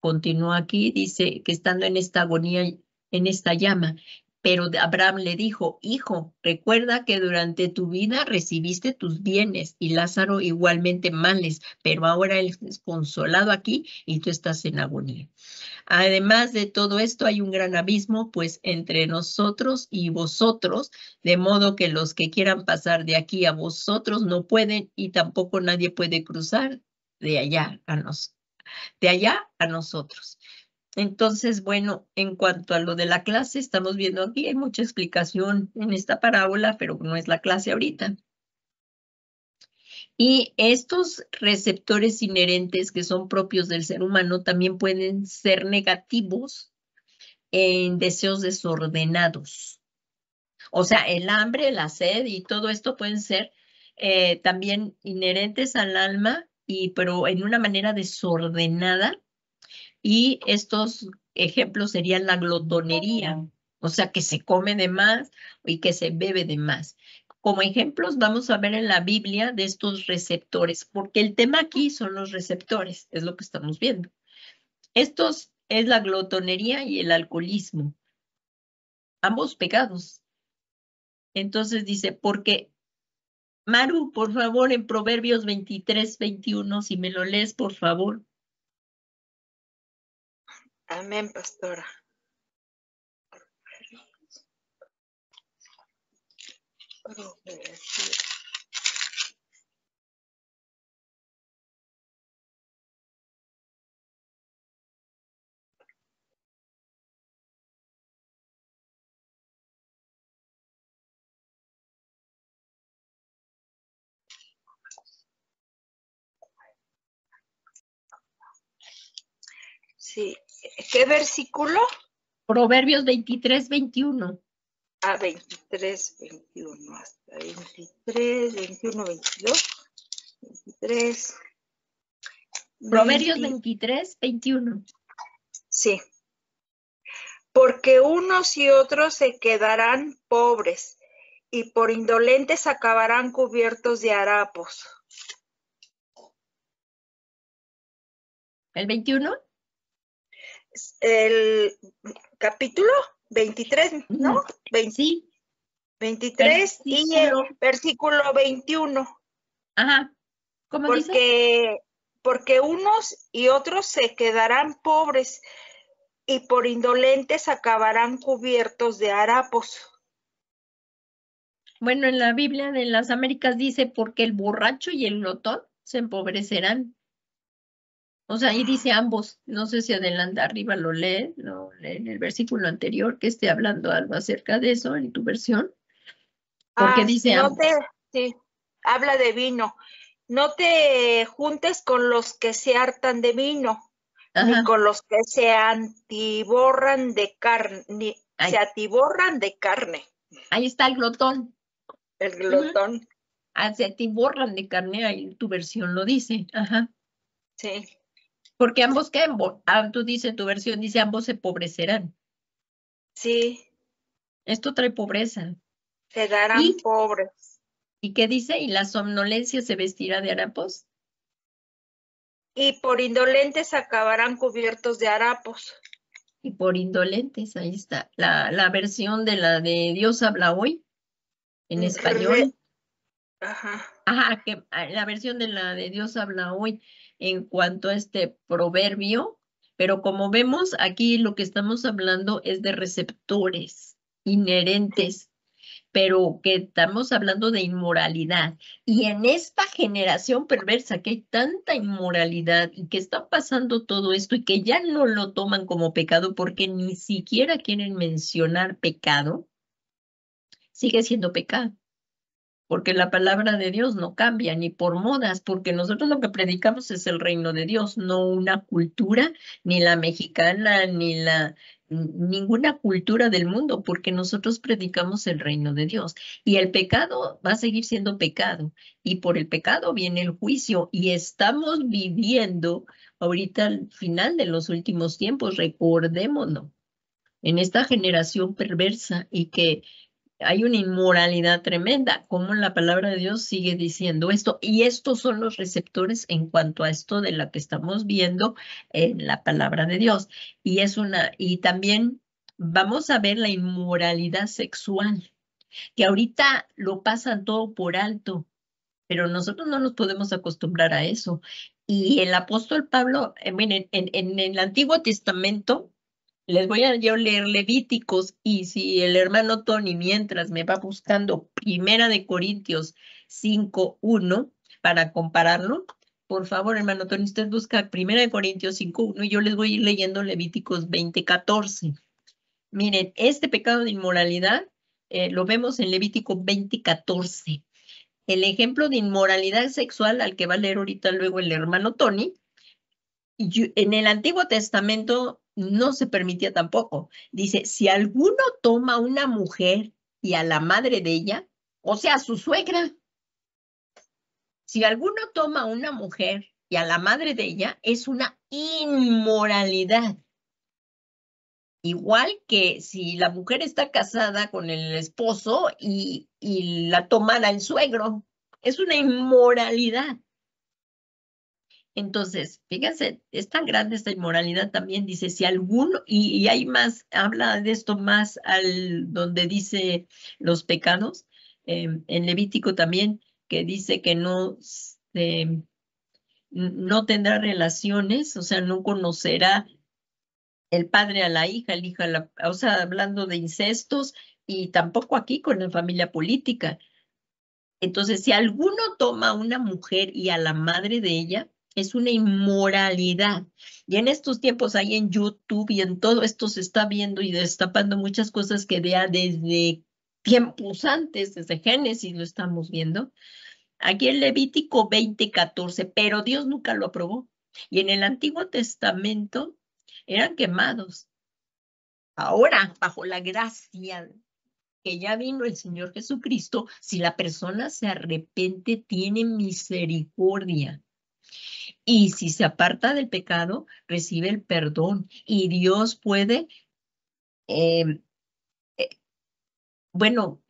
continúa aquí, dice que estando en esta agonía, en esta llama, pero Abraham le dijo, hijo, recuerda que durante tu vida recibiste tus bienes y Lázaro igualmente males, pero ahora él es consolado aquí y tú estás en agonía. Además de todo esto, hay un gran abismo, pues entre nosotros y vosotros, de modo que los que quieran pasar de aquí a vosotros no pueden y tampoco nadie puede cruzar de allá a nosotros. Entonces, bueno, en cuanto a lo de la clase, estamos viendo aquí, hay mucha explicación en esta parábola, pero no es la clase ahorita. Y estos receptores inherentes que son propios del ser humano también pueden ser negativos en deseos desordenados. O sea, el hambre, la sed y todo esto pueden ser también inherentes al alma, pero en una manera desordenada. Y estos ejemplos serían la glotonería, o sea, que se come de más y que se bebe de más. Como ejemplos vamos a ver en la Biblia de estos receptores, porque el tema aquí son los receptores, es lo que estamos viendo. Estos es la glotonería y el alcoholismo, ambos pecados. Entonces dice, porque, Maru, por favor, en Proverbios 23-21, si me lo lees, por favor. Amén, pastora. Sí, ¿qué versículo? Proverbios 23-21. 23, 21, hasta 23, 21, 22, 23. Proverbios 23-21. Sí. Porque unos y otros se quedarán pobres, y por indolentes acabarán cubiertos de harapos. ¿El 21? El capítulo 23, ¿no? Sí. 23 y el versículo 21. Ajá. ¿Cómo dice? Porque unos y otros se quedarán pobres y por indolentes acabarán cubiertos de harapos. Bueno, en la Biblia de las Américas dice, porque el borracho y el glotón se empobrecerán. O sea, ahí dice ambos. No sé si adelante arriba lo lee en el versículo anterior que esté hablando algo acerca de eso en tu versión. Porque dice ambos. Sí, habla de vino. No te juntes con los que se hartan de vino, ni con los que se atiborran de carne, se atiborran de carne. Ahí está el glotón. El glotón. Se atiborran de carne, ahí tu versión lo dice. Ajá. Sí. Porque ambos, ¿qué? Tú dices, tu versión dice, ambos se empobrecerán. Sí. Esto trae pobreza. Quedarán pobres. ¿Y qué dice? ¿Y la somnolencia se vestirá de harapos? Y por indolentes acabarán cubiertos de harapos. Y por indolentes, ahí está. La versión de la de Dios habla hoy, en español. Ajá. Ajá, que la versión de la de Dios habla hoy en cuanto a este proverbio, pero como vemos aquí lo que estamos hablando es de receptores inherentes, pero que estamos hablando de inmoralidad. Y en esta generación perversa que hay tanta inmoralidad y que está pasando todo esto y que ya no lo toman como pecado porque ni siquiera quieren mencionar pecado, sigue siendo pecado. Porque la palabra de Dios no cambia ni por modas, porque nosotros lo que predicamos es el reino de Dios, no una cultura, ni la mexicana, ninguna cultura del mundo, porque nosotros predicamos el reino de Dios. Y el pecado va a seguir siendo pecado, y por el pecado viene el juicio, y estamos viviendo ahorita al final de los últimos tiempos, recordémonos, en esta generación perversa y que hay una inmoralidad tremenda, como la palabra de Dios sigue diciendo esto, y estos son los receptores en cuanto a esto de la que estamos viendo en la palabra de Dios. Y también vamos a ver la inmoralidad sexual, que ahorita lo pasan todo por alto, pero nosotros no nos podemos acostumbrar a eso. Y el apóstol Pablo, miren, en el Antiguo Testamento, les voy a yo leer Levíticos y si el hermano Tony mientras me va buscando Primera de Corintios 5:1 para compararlo, por favor, hermano Tony, usted busca Primera de Corintios 5:1 y yo les voy a ir leyendo Levíticos 20:14. Miren, este pecado de inmoralidad lo vemos en Levítico 20:14. El ejemplo de inmoralidad sexual al que va a leer ahorita luego el hermano Tony, en el Antiguo Testamento no se permitía tampoco. Dice, si alguno toma a una mujer y a la madre de ella, o sea, a su suegra, si alguno toma a una mujer y a la madre de ella, es una inmoralidad. Igual que si la mujer está casada con el esposo y la tomara el suegro, es una inmoralidad. Entonces, fíjense, es tan grande esta inmoralidad también, dice, si alguno, y hay más, habla de esto más donde dice los pecados, en Levítico también, que dice que no tendrá relaciones, o sea, no conocerá el padre a la hija, el hijo a la, o sea, hablando de incestos, y tampoco aquí con la familia política. Entonces, si alguno toma a una mujer y a la madre de ella, es una inmoralidad. Y en estos tiempos ahí en YouTube y en todo esto se está viendo y destapando muchas cosas que ya desde tiempos antes, desde Génesis lo estamos viendo. Aquí en Levítico 20:14, pero Dios nunca lo aprobó. Y en el Antiguo Testamento eran quemados. Ahora, bajo la gracia que ya vino el Señor Jesucristo, si la persona se arrepiente, tiene misericordia. Y si se aparta del pecado, recibe el perdón. Y Dios puede, eh, eh, bueno,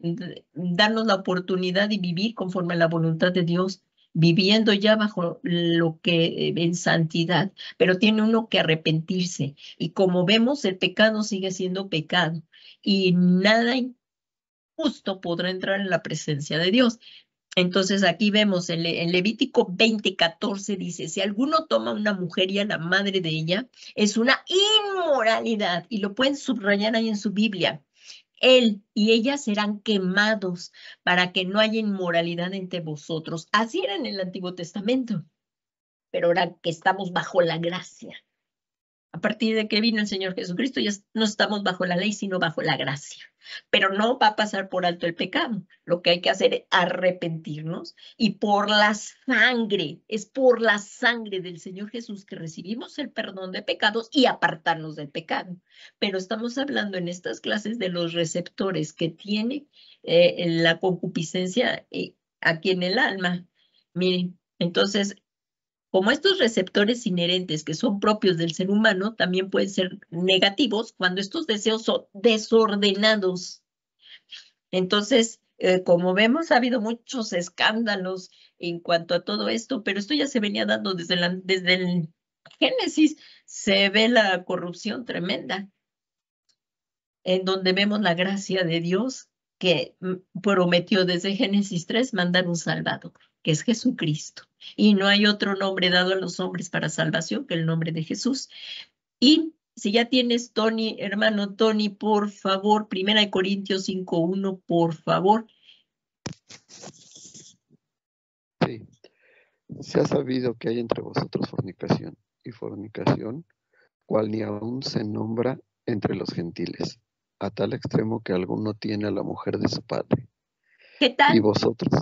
darnos la oportunidad de vivir conforme a la voluntad de Dios. viviendo ya bajo lo que en santidad, pero tiene uno que arrepentirse. Y como vemos, el pecado sigue siendo pecado y nada injusto podrá entrar en la presencia de Dios. Entonces aquí vemos en Levítico 20:14 dice, si alguno toma una mujer y a la madre de ella, es una inmoralidad, y lo pueden subrayar ahí en su Biblia. Él y ella serán quemados para que no haya inmoralidad entre vosotros. Así era en el Antiguo Testamento, pero ahora que estamos bajo la gracia. A partir de que vino el Señor Jesucristo, ya no estamos bajo la ley, sino bajo la gracia. Pero no va a pasar por alto el pecado. Lo que hay que hacer es arrepentirnos y es por la sangre del Señor Jesús que recibimos el perdón de pecados y apartarnos del pecado. Pero estamos hablando en estas clases de los receptores que tiene la concupiscencia aquí en el alma. Miren, entonces como estos receptores inherentes que son propios del ser humano también pueden ser negativos cuando estos deseos son desordenados. Entonces, como vemos, ha habido muchos escándalos en cuanto a todo esto, pero esto ya se venía dando desde el Génesis. Se ve la corrupción tremenda, en donde vemos la gracia de Dios que prometió desde Génesis 3 mandar un Salvador, que es Jesucristo. Y no hay otro nombre dado a los hombres para salvación que el nombre de Jesús. Y si ya tienes, Tony, hermano Tony, por favor, 1 Corintios 5:1, por favor. Sí. Se ha sabido que hay entre vosotros fornicación, y fornicación, cual ni aún se nombra entre los gentiles, a tal extremo que alguno tiene a la mujer de su padre. ¿Qué tal? Y vosotros.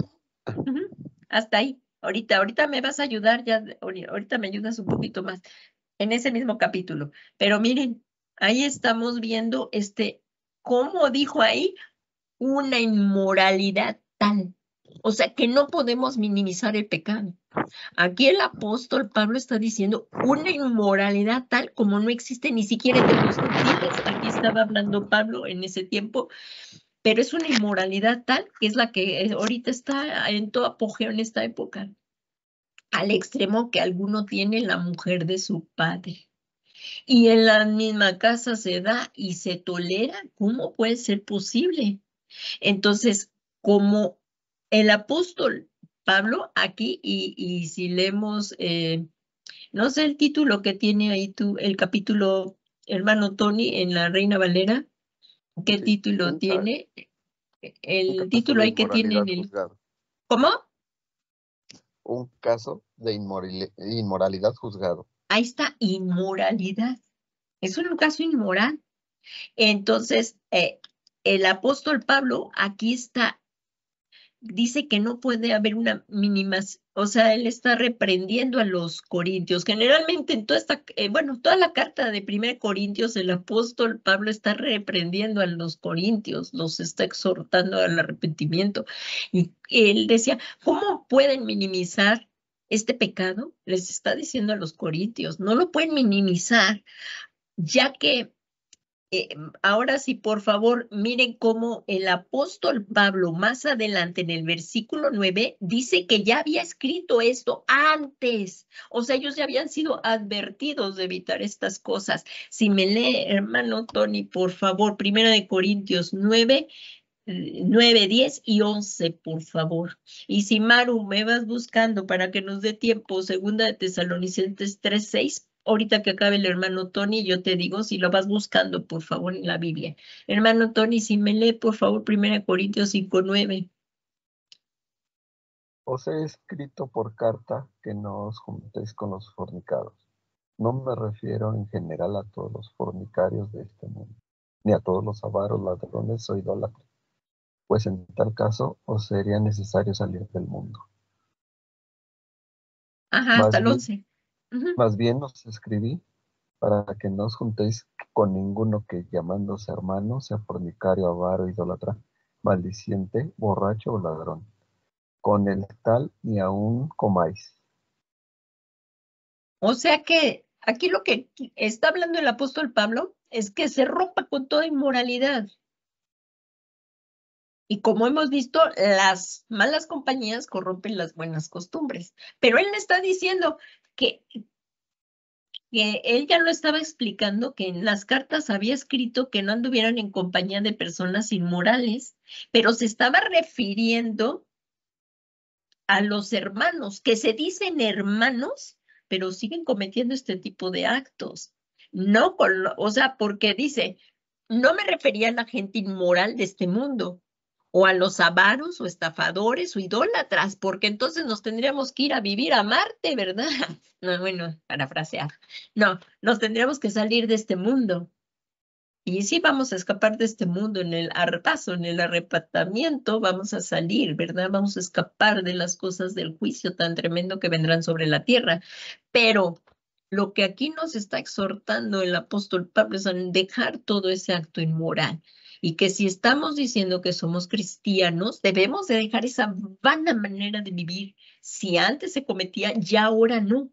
Hasta ahí. Ahorita me vas a ayudar, ya, ahorita me ayudas un poquito más en ese mismo capítulo. Pero miren, ahí estamos viendo cómo dijo ahí, una inmoralidad tal. O sea, que no podemos minimizar el pecado. Aquí el apóstol Pablo está diciendo una inmoralidad tal como no existe ni siquiera entre los gentiles. Aquí estaba hablando Pablo en ese tiempo, pero es una inmoralidad tal que es la que ahorita está en todo apogeo en esta época, al extremo que alguno tiene la mujer de su padre. Y en la misma casa se da y se tolera. ¿Cómo puede ser posible? Entonces, como el apóstol Pablo aquí, y si leemos, no sé el título que tiene ahí tú, el capítulo, hermano Tony, en la Reina Valera, ¿qué título tiene? El título ahí que tiene en el... Juzgado. ¿Cómo? Un caso de inmoralidad juzgado. Ahí está, inmoralidad. Es un caso inmoral. Entonces, el apóstol Pablo aquí dice que no puede haber una mínima, o sea, él está reprendiendo a los corintios. Generalmente en toda la carta de 1 Corintios, el apóstol Pablo está reprendiendo a los corintios, los está exhortando al arrepentimiento. Y él decía, ¿cómo pueden minimizar este pecado? Les está diciendo a los corintios, no lo pueden minimizar, ya que ahora sí, por favor, miren cómo el apóstol Pablo más adelante en el versículo 9 dice que ya había escrito esto antes. O sea, ellos ya habían sido advertidos de evitar estas cosas. Si me lee, hermano Tony, por favor, 1 Corintios 9, 10 y 11, por favor. Y si Maru me vas buscando para que nos dé tiempo, 2 Tesalonicenses 3:6, ahorita que acabe el hermano Tony, yo te digo si lo vas buscando, por favor, en la Biblia. Hermano Tony, si me lee, por favor, 1 Corintios 5:9. Os he escrito por carta que no os juntéis con los fornicados. No me refiero en general a todos los fornicarios de este mundo, ni a todos los avaros, ladrones o idólatras, pues en tal caso os sería necesario salir del mundo. Ajá, hasta el 11. Más bien os escribí para que no os juntéis con ninguno que llamándose hermano sea fornicario, avaro, idólatra, maldiciente, borracho o ladrón. Con el tal ni aún comáis. O sea que aquí lo que está hablando el apóstol Pablo es que se rompa con toda inmoralidad. Y como hemos visto, las malas compañías corrompen las buenas costumbres. Pero él le está diciendo que él ya lo estaba explicando, que en las cartas había escrito que no anduvieran en compañía de personas inmorales, pero se estaba refiriendo a los hermanos, que se dicen hermanos, pero siguen cometiendo este tipo de actos. No o sea, porque dice, no me refería a la gente inmoral de este mundo, o a los avaros, o estafadores, o idólatras, porque entonces nos tendríamos que ir a vivir a Marte, ¿verdad? No, bueno, parafrasear. No, nos tendríamos que salir de este mundo. Y sí vamos a escapar de este mundo en el arpaso, en el arrebatamiento, vamos a salir, ¿verdad? Vamos a escapar de las cosas del juicio tan tremendo que vendrán sobre la tierra. Pero lo que aquí nos está exhortando el apóstol Pablo es a dejar todo ese acto inmoral. Y que si estamos diciendo que somos cristianos, debemos de dejar esa vana manera de vivir. Si antes se cometía, ya ahora no.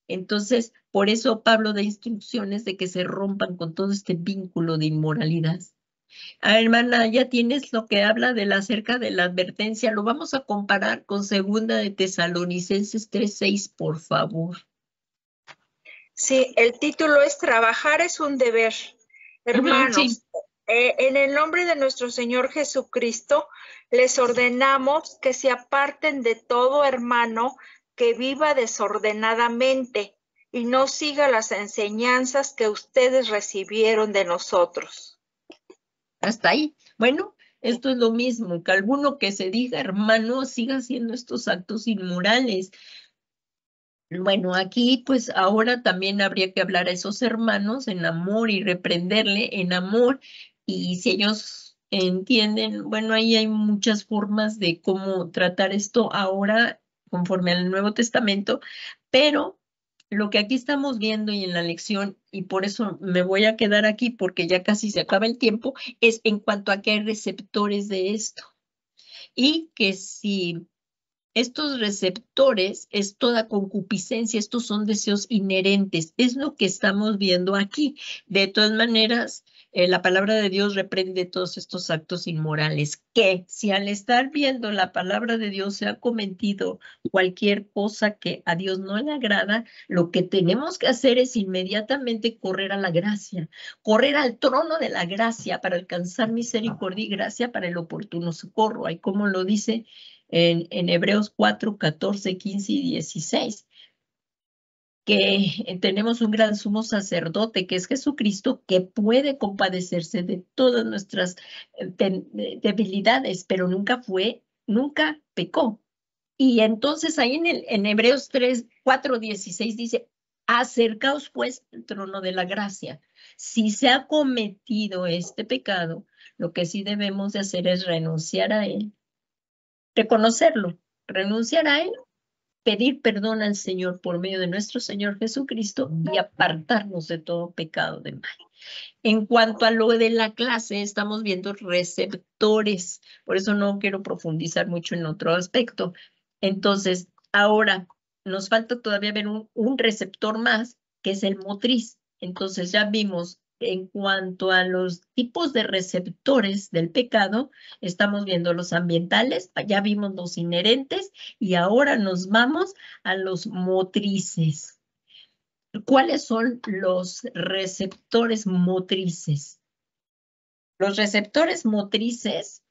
Entonces, por eso Pablo da instrucciones de que se rompan con todo este vínculo de inmoralidad. Hermana, ya tienes lo que habla de acerca de la advertencia. Lo vamos a comparar con Segunda de Tesalonicenses 3:6, por favor. Sí, el título es Trabajar es un deber. Hermanos, Sí. En el nombre de nuestro Señor Jesucristo, les ordenamos que se aparten de todo hermano que viva desordenadamente y no siga las enseñanzas que ustedes recibieron de nosotros. Hasta ahí. Bueno, esto es lo mismo, que alguno que se diga hermano siga haciendo estos actos inmorales. Bueno, aquí pues ahora también habría que hablar a esos hermanos en amor y reprenderle en amor. Y si ellos entienden, bueno, ahí hay muchas formas de cómo tratar esto ahora conforme al Nuevo Testamento, pero lo que aquí estamos viendo y en la lección, y por eso me voy a quedar aquí porque ya casi se acaba el tiempo, es en cuanto a que hay receptores de esto. Y que si estos receptores es toda concupiscencia, estos son deseos inherentes, es lo que estamos viendo aquí. De todas maneras, la palabra de Dios reprende todos estos actos inmorales, que si al estar viendo la palabra de Dios se ha cometido cualquier cosa que a Dios no le agrada, lo que tenemos que hacer es inmediatamente correr a la gracia, correr al trono de la gracia para alcanzar misericordia y gracia para el oportuno socorro. Ahí como lo dice en Hebreos 4, 14, 15 y 16, que tenemos un gran sumo sacerdote, que es Jesucristo, que puede compadecerse de todas nuestras debilidades, pero nunca pecó. Y entonces ahí en Hebreos 3, 4, 16 dice, acercaos pues al trono de la gracia. Si se ha cometido este pecado, lo que sí debemos de hacer es renunciar a él, reconocerlo, renunciar a él, pedir perdón al Señor por medio de nuestro Señor Jesucristo y apartarnos de todo pecado de mal. En cuanto a lo de la clase, estamos viendo receptores, por eso no quiero profundizar mucho en otro aspecto. Entonces, ahora nos falta todavía ver un receptor más, que es el motriz. Entonces, ya vimos en cuanto a los tipos de receptores del pecado, estamos viendo los ambientales, ya vimos los inherentes y ahora nos vamos a los motrices. ¿Cuáles son los receptores motrices? Los receptores motrices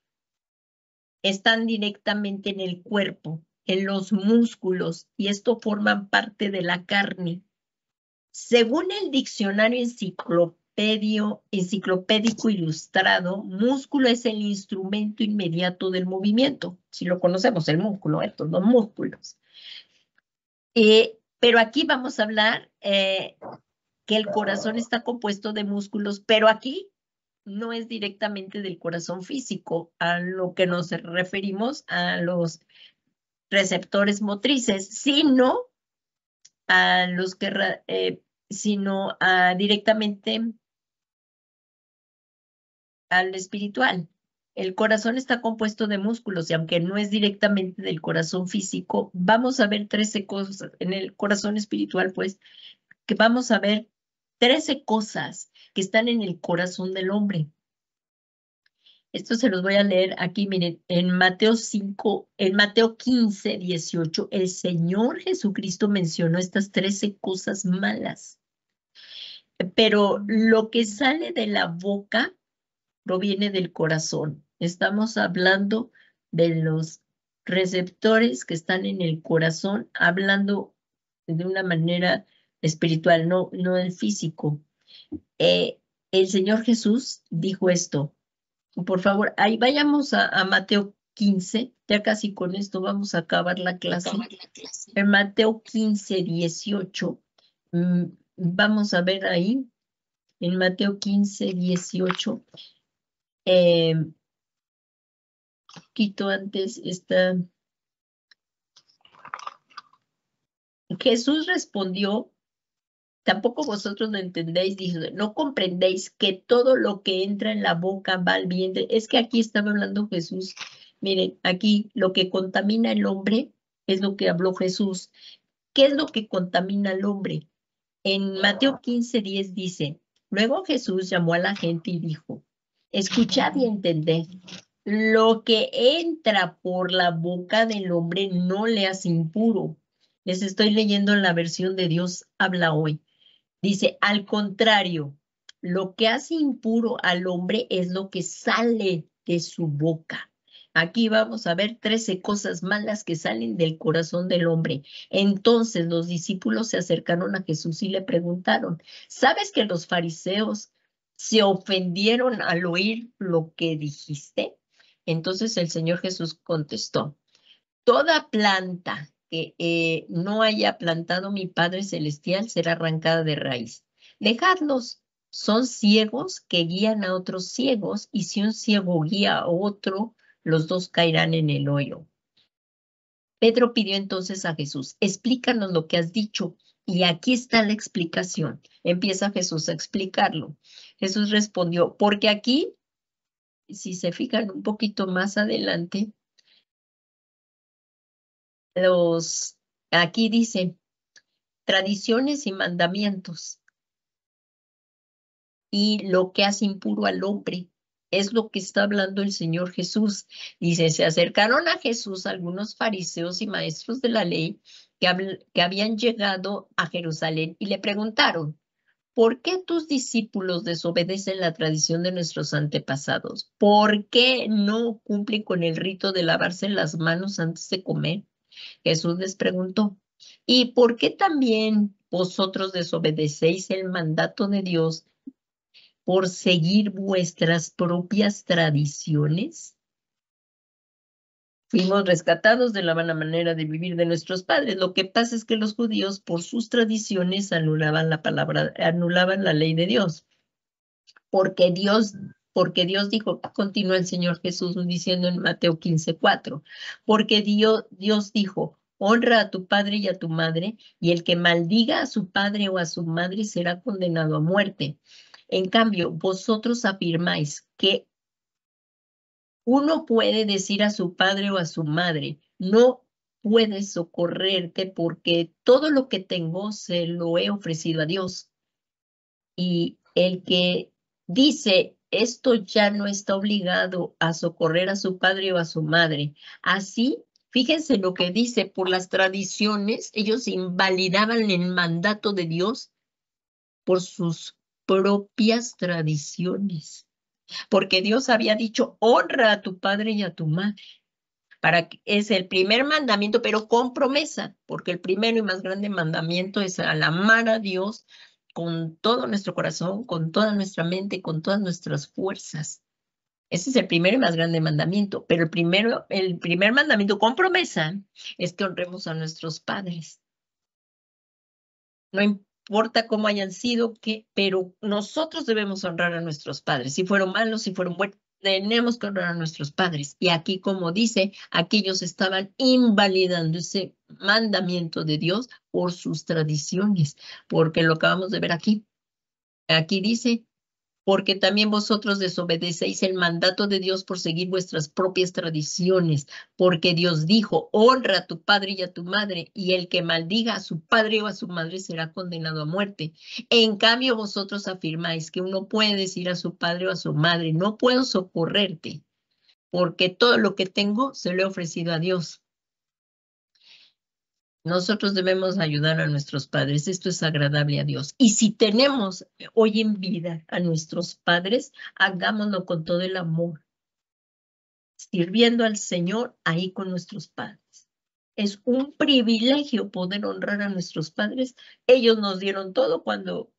están directamente en el cuerpo, en los músculos, y esto forman parte de la carne. Según el diccionario enciclopédico ilustrado, músculo es el instrumento inmediato del movimiento. Si lo conocemos, el músculo, estos los músculos. Pero aquí vamos a hablar que el corazón está compuesto de músculos, pero aquí no es directamente del corazón físico, a lo que nos referimos a los receptores motrices, sino a los que directamente al espiritual. El corazón está compuesto de músculos y aunque no es directamente del corazón físico, vamos a ver 13 cosas en el corazón espiritual, pues, que vamos a ver 13 cosas que están en el corazón del hombre. Esto se los voy a leer aquí, miren, en Mateo 5, en Mateo 15, 18, el Señor Jesucristo mencionó estas 13 cosas malas. Pero lo que sale de la boca proviene del corazón. Estamos hablando de los receptores que están en el corazón, hablando de una manera espiritual, no el físico. El Señor Jesús dijo esto. Por favor, ahí vayamos a Mateo 15, ya casi con esto vamos a acabar la clase. En Mateo 15, 18, vamos a ver ahí, en Mateo 15, 18, poquito antes está. Jesús respondió, tampoco vosotros lo entendéis, dijo, no comprendéis que todo lo que entra en la boca va al vientre. Es que aquí estaba hablando Jesús. Miren, aquí lo que contamina al hombre es lo que habló Jesús. ¿Qué es lo que contamina al hombre? En Mateo 15, 10 dice, luego Jesús llamó a la gente y dijo, escuchad y entended. Lo que entra por la boca del hombre no le hace impuro. Les estoy leyendo en la versión de Dios habla hoy. Dice, al contrario, lo que hace impuro al hombre es lo que sale de su boca. Aquí vamos a ver 13 cosas malas que salen del corazón del hombre. Entonces los discípulos se acercaron a Jesús y le preguntaron, ¿sabes que los fariseos se ofendieron al oír lo que dijiste? Entonces el Señor Jesús contestó, toda planta que no haya plantado mi Padre Celestial será arrancada de raíz. Dejadlos, son ciegos que guían a otros ciegos, y si un ciego guía a otro, los dos caerán en el hoyo. Pedro pidió entonces a Jesús, explícanos lo que has dicho. Y aquí está la explicación. Empieza Jesús a explicarlo. Jesús respondió, porque aquí, si se fijan un poquito más adelante, aquí dice, tradiciones y mandamientos. Y lo que hace impuro al hombre es lo que está hablando el Señor Jesús. Dice, se acercaron a Jesús algunos fariseos y maestros de la ley que habían llegado a Jerusalén y le preguntaron, ¿por qué tus discípulos desobedecen la tradición de nuestros antepasados? ¿Por qué no cumplen con el rito de lavarse las manos antes de comer? Jesús les preguntó, ¿y por qué también vosotros desobedecéis el mandato de Dios por seguir vuestras propias tradiciones? Fuimos rescatados de la vana manera de vivir de nuestros padres. Lo que pasa es que los judíos, por sus tradiciones, anulaban la ley de Dios. Porque Dios dijo, continúa el Señor Jesús diciendo en Mateo 15, 4, porque Dios dijo, honra a tu padre y a tu madre, y el que maldiga a su padre o a su madre será condenado a muerte. En cambio, vosotros afirmáis que uno puede decir a su padre o a su madre, no puedes socorrerte porque todo lo que tengo se lo he ofrecido a Dios. Y el que dice, esto ya no está obligado a socorrer a su padre o a su madre. Así, fíjense lo que dice, por las tradiciones, ellos invalidaban el mandato de Dios por sus propias tradiciones. Porque Dios había dicho, honra a tu padre y a tu madre. Es el primer mandamiento, pero con promesa, porque el primero y más grande mandamiento es al amar a Dios con todo nuestro corazón, con toda nuestra mente, con todas nuestras fuerzas. Ese es el primero y más grande mandamiento, pero el primer mandamiento con promesa es que honremos a nuestros padres. No importa cómo hayan sido, pero nosotros debemos honrar a nuestros padres. Si fueron malos, si fueron buenos, tenemos que honrar a nuestros padres. Y aquí, como dice, aquellos estaban invalidando ese mandamiento de Dios por sus tradiciones, porque lo acabamos de ver aquí. Aquí dice, porque también vosotros desobedecéis el mandato de Dios por seguir vuestras propias tradiciones, porque Dios dijo, honra a tu padre y a tu madre, y el que maldiga a su padre o a su madre será condenado a muerte. En cambio, vosotros afirmáis que uno puede decir a su padre o a su madre, no puedo socorrerte, porque todo lo que tengo se lo he ofrecido a Dios. Nosotros debemos ayudar a nuestros padres. Esto es agradable a Dios. Y si tenemos hoy en vida a nuestros padres, hagámoslo con todo el amor, sirviendo al Señor ahí con nuestros padres. Es un privilegio poder honrar a nuestros padres. Ellos nos dieron todo cuando,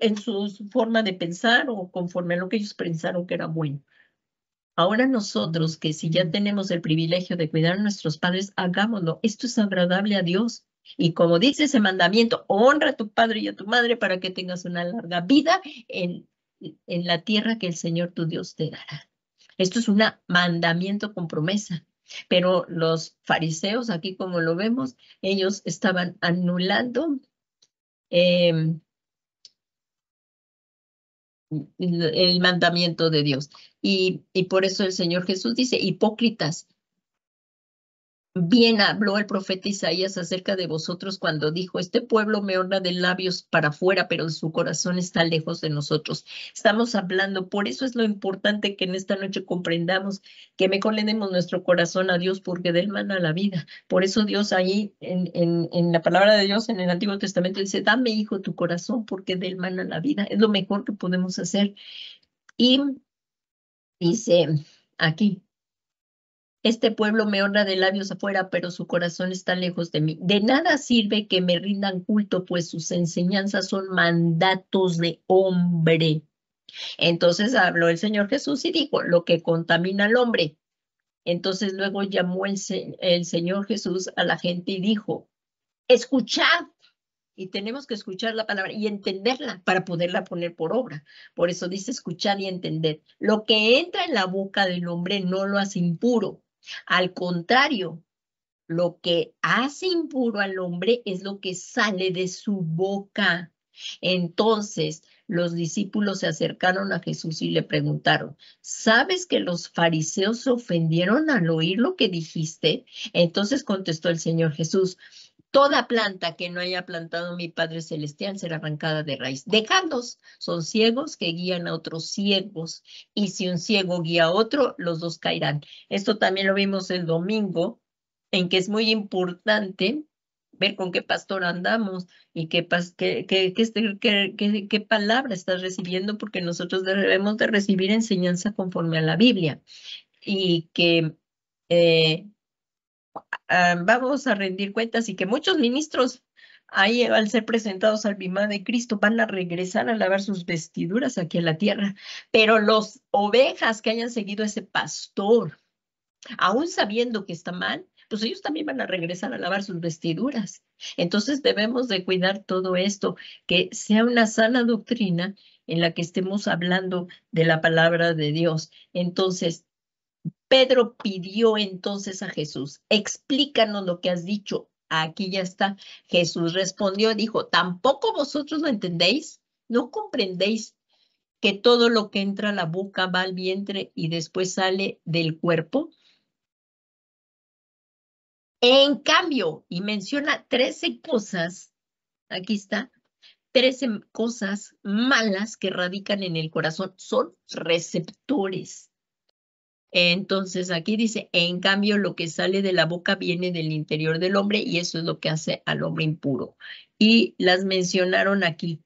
en su forma de pensar o conforme a lo que ellos pensaron que era bueno. Ahora nosotros, que si ya tenemos el privilegio de cuidar a nuestros padres, hagámoslo. Esto es agradable a Dios. Y como dice ese mandamiento, honra a tu padre y a tu madre para que tengas una larga vida en la tierra que el Señor tu Dios te dará. Esto es un mandamiento con promesa. Pero los fariseos, aquí como lo vemos, ellos estaban anulando el mandamiento de Dios. Y por eso el Señor Jesús dice, hipócritas, bien habló el profeta Isaías acerca de vosotros cuando dijo, este pueblo me honra de labios para afuera, pero su corazón está lejos de nosotros. Estamos hablando, por eso es lo importante que en esta noche comprendamos que mejor le demos nuestro corazón a Dios, porque de él mana la vida. Por eso Dios ahí en la palabra de Dios en el Antiguo Testamento dice, dame, hijo, tu corazón, porque de él mana la vida. Es lo mejor que podemos hacer. Y dice aquí, este pueblo me honra de labios afuera, pero su corazón está lejos de mí. De nada sirve que me rindan culto, pues sus enseñanzas son mandatos de hombre. Entonces habló el Señor Jesús y dijo, lo que contamina al hombre. Entonces luego llamó el Señor Jesús a la gente y dijo, escuchad. Y tenemos que escuchar la palabra y entenderla para poderla poner por obra. Por eso dice escuchar y entender. Lo que entra en la boca del hombre no lo hace impuro. Al contrario, lo que hace impuro al hombre es lo que sale de su boca. Entonces, los discípulos se acercaron a Jesús y le preguntaron, ¿sabes que los fariseos se ofendieron al oír lo que dijiste? Entonces contestó el Señor Jesús, toda planta que no haya plantado mi Padre Celestial será arrancada de raíz. Dejadlos, son ciegos que guían a otros ciegos. Y si un ciego guía a otro, los dos caerán. Esto también lo vimos el domingo, en que es muy importante ver con qué pastor andamos y qué palabra estás recibiendo, porque nosotros debemos de recibir enseñanza conforme a la Biblia. Y que vamos a rendir cuentas y que muchos ministros ahí al ser presentados al bimá de Cristo van a regresar a lavar sus vestiduras aquí en la tierra, pero los ovejas que hayan seguido a ese pastor, aún sabiendo que está mal, pues ellos también van a regresar a lavar sus vestiduras. Entonces debemos de cuidar todo esto, que sea una sana doctrina en la que estemos hablando de la palabra de Dios. Entonces, Pedro pidió entonces a Jesús, explícanos lo que has dicho. Aquí ya está. Jesús respondió, dijo, ¿tampoco vosotros lo entendéis? ¿No comprendéis que todo lo que entra a la boca va al vientre y después sale del cuerpo? En cambio, y menciona 13 cosas, aquí está, 13 cosas malas que radican en el corazón, son receptores. Entonces aquí dice, en cambio lo que sale de la boca viene del interior del hombre y eso es lo que hace al hombre impuro. Y las mencionaron aquí,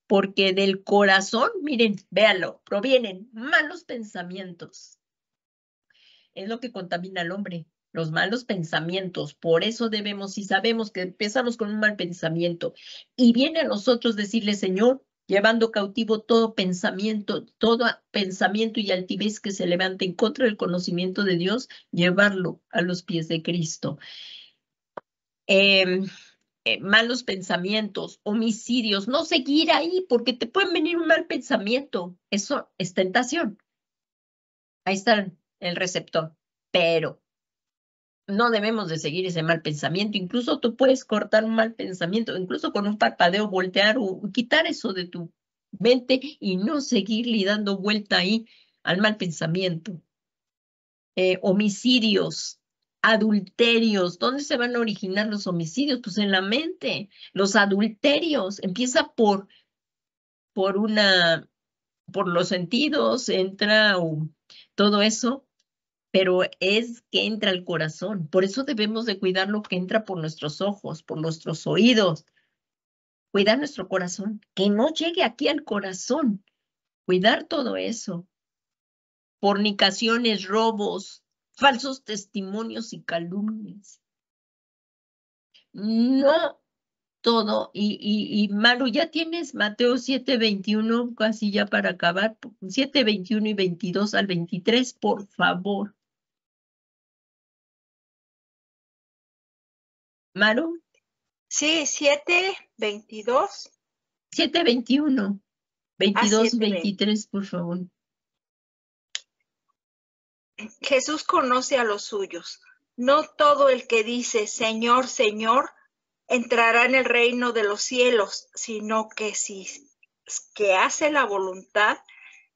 porque del corazón, miren, véanlo, provienen malos pensamientos. Es lo que contamina al hombre, los malos pensamientos. Por eso debemos, si sabemos que empezamos con un mal pensamiento y viene a nosotros decirle, Señor, llevando cautivo todo pensamiento y altivez que se levante en contra del conocimiento de Dios, llevarlo a los pies de Cristo. Malos pensamientos, homicidios, no seguir ahí porque te pueden venir un mal pensamiento. Eso es tentación. Ahí está el receptor, pero no debemos de seguir ese mal pensamiento. Incluso tú puedes cortar un mal pensamiento, incluso con un parpadeo, voltear o quitar eso de tu mente y no seguirle dando vuelta ahí al mal pensamiento. Homicidios, adulterios. ¿Dónde se van a originar los homicidios? Pues en la mente. Los adulterios. Empieza por los sentidos, entra todo eso, pero es que entra al corazón. Por eso debemos de cuidar lo que entra por nuestros ojos, por nuestros oídos. Cuidar nuestro corazón, que no llegue aquí al corazón. Cuidar todo eso. Fornicaciones, robos, falsos testimonios y calumnias. No todo. Y Maru, ya tienes Mateo 7:21, casi ya para acabar. 7:21 y 22 al 23, por favor. Maru. Sí, 7:22. 7:21, 22 y 23, por favor. Jesús conoce a los suyos. No todo el que dice Señor, Señor, entrará en el reino de los cielos, sino que hace la voluntad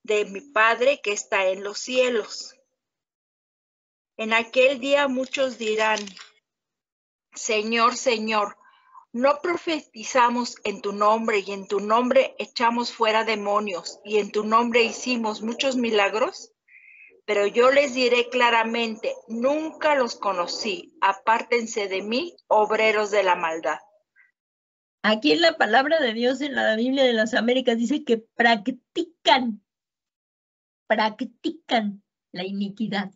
de mi Padre que está en los cielos. En aquel día muchos dirán, Señor, Señor, ¿no profetizamos en tu nombre y en tu nombre echamos fuera demonios y en tu nombre hicimos muchos milagros? Pero yo les diré claramente, nunca los conocí, apártense de mí, obreros de la maldad. Aquí en la palabra de Dios, en la Biblia de las Américas, dice que practican la iniquidad.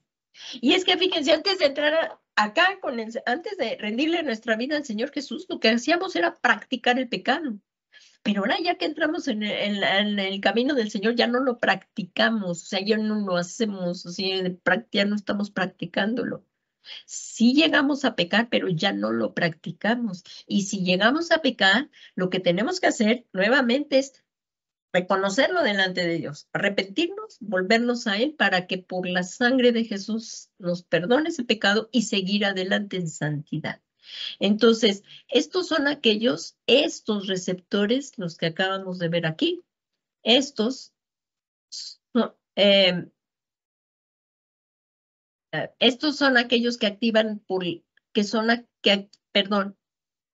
Y es que fíjense, antes de entrar acá, antes de rendirle nuestra vida al Señor Jesús, lo que hacíamos era practicar el pecado. Pero ahora ya que entramos en el camino del Señor, ya no lo practicamos, o sea, ya no lo hacemos, o sea, ya no estamos practicándolo. Sí llegamos a pecar, pero ya no lo practicamos. Y si llegamos a pecar, lo que tenemos que hacer nuevamente es reconocerlo delante de Dios, arrepentirnos, volvernos a Él para que por la sangre de Jesús nos perdone ese pecado y seguir adelante en santidad. Entonces, estos receptores, los que acabamos de ver aquí, estos son aquellos que activan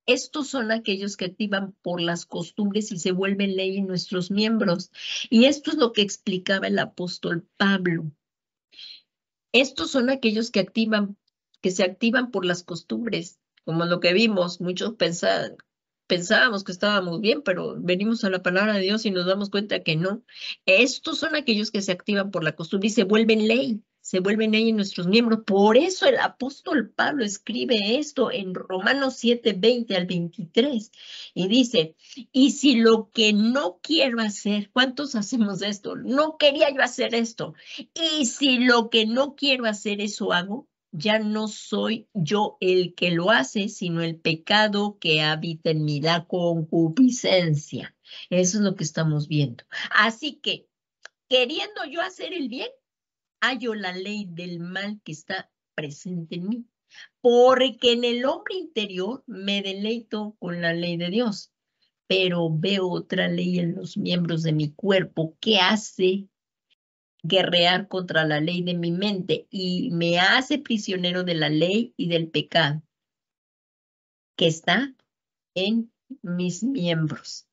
estos son aquellos que activan por las costumbres y se vuelven ley en nuestros miembros. Y esto es lo que explicaba el apóstol Pablo. Estos son aquellos que se activan por las costumbres, como lo que vimos. Muchos pensábamos que estábamos bien, pero venimos a la palabra de Dios y nos damos cuenta que no. Estos son aquellos que se activan por la costumbre y se vuelven ley en nuestros miembros. Por eso el apóstol Pablo escribe esto en Romanos 7:20 al 23 y dice, y si lo que no quiero hacer, ¿cuántos hacemos esto? No quería yo hacer esto. Y si lo que no quiero hacer, eso hago, ya no soy yo el que lo hace, sino el pecado que habita en mí, la concupiscencia. Eso es lo que estamos viendo. Así que, queriendo yo hacer el bien, hallo la ley del mal que está presente en mí, porque en el hombre interior me deleito con la ley de Dios, pero veo otra ley en los miembros de mi cuerpo que hace guerrear contra la ley de mi mente y me hace prisionero de la ley y del pecado que está en mis miembros.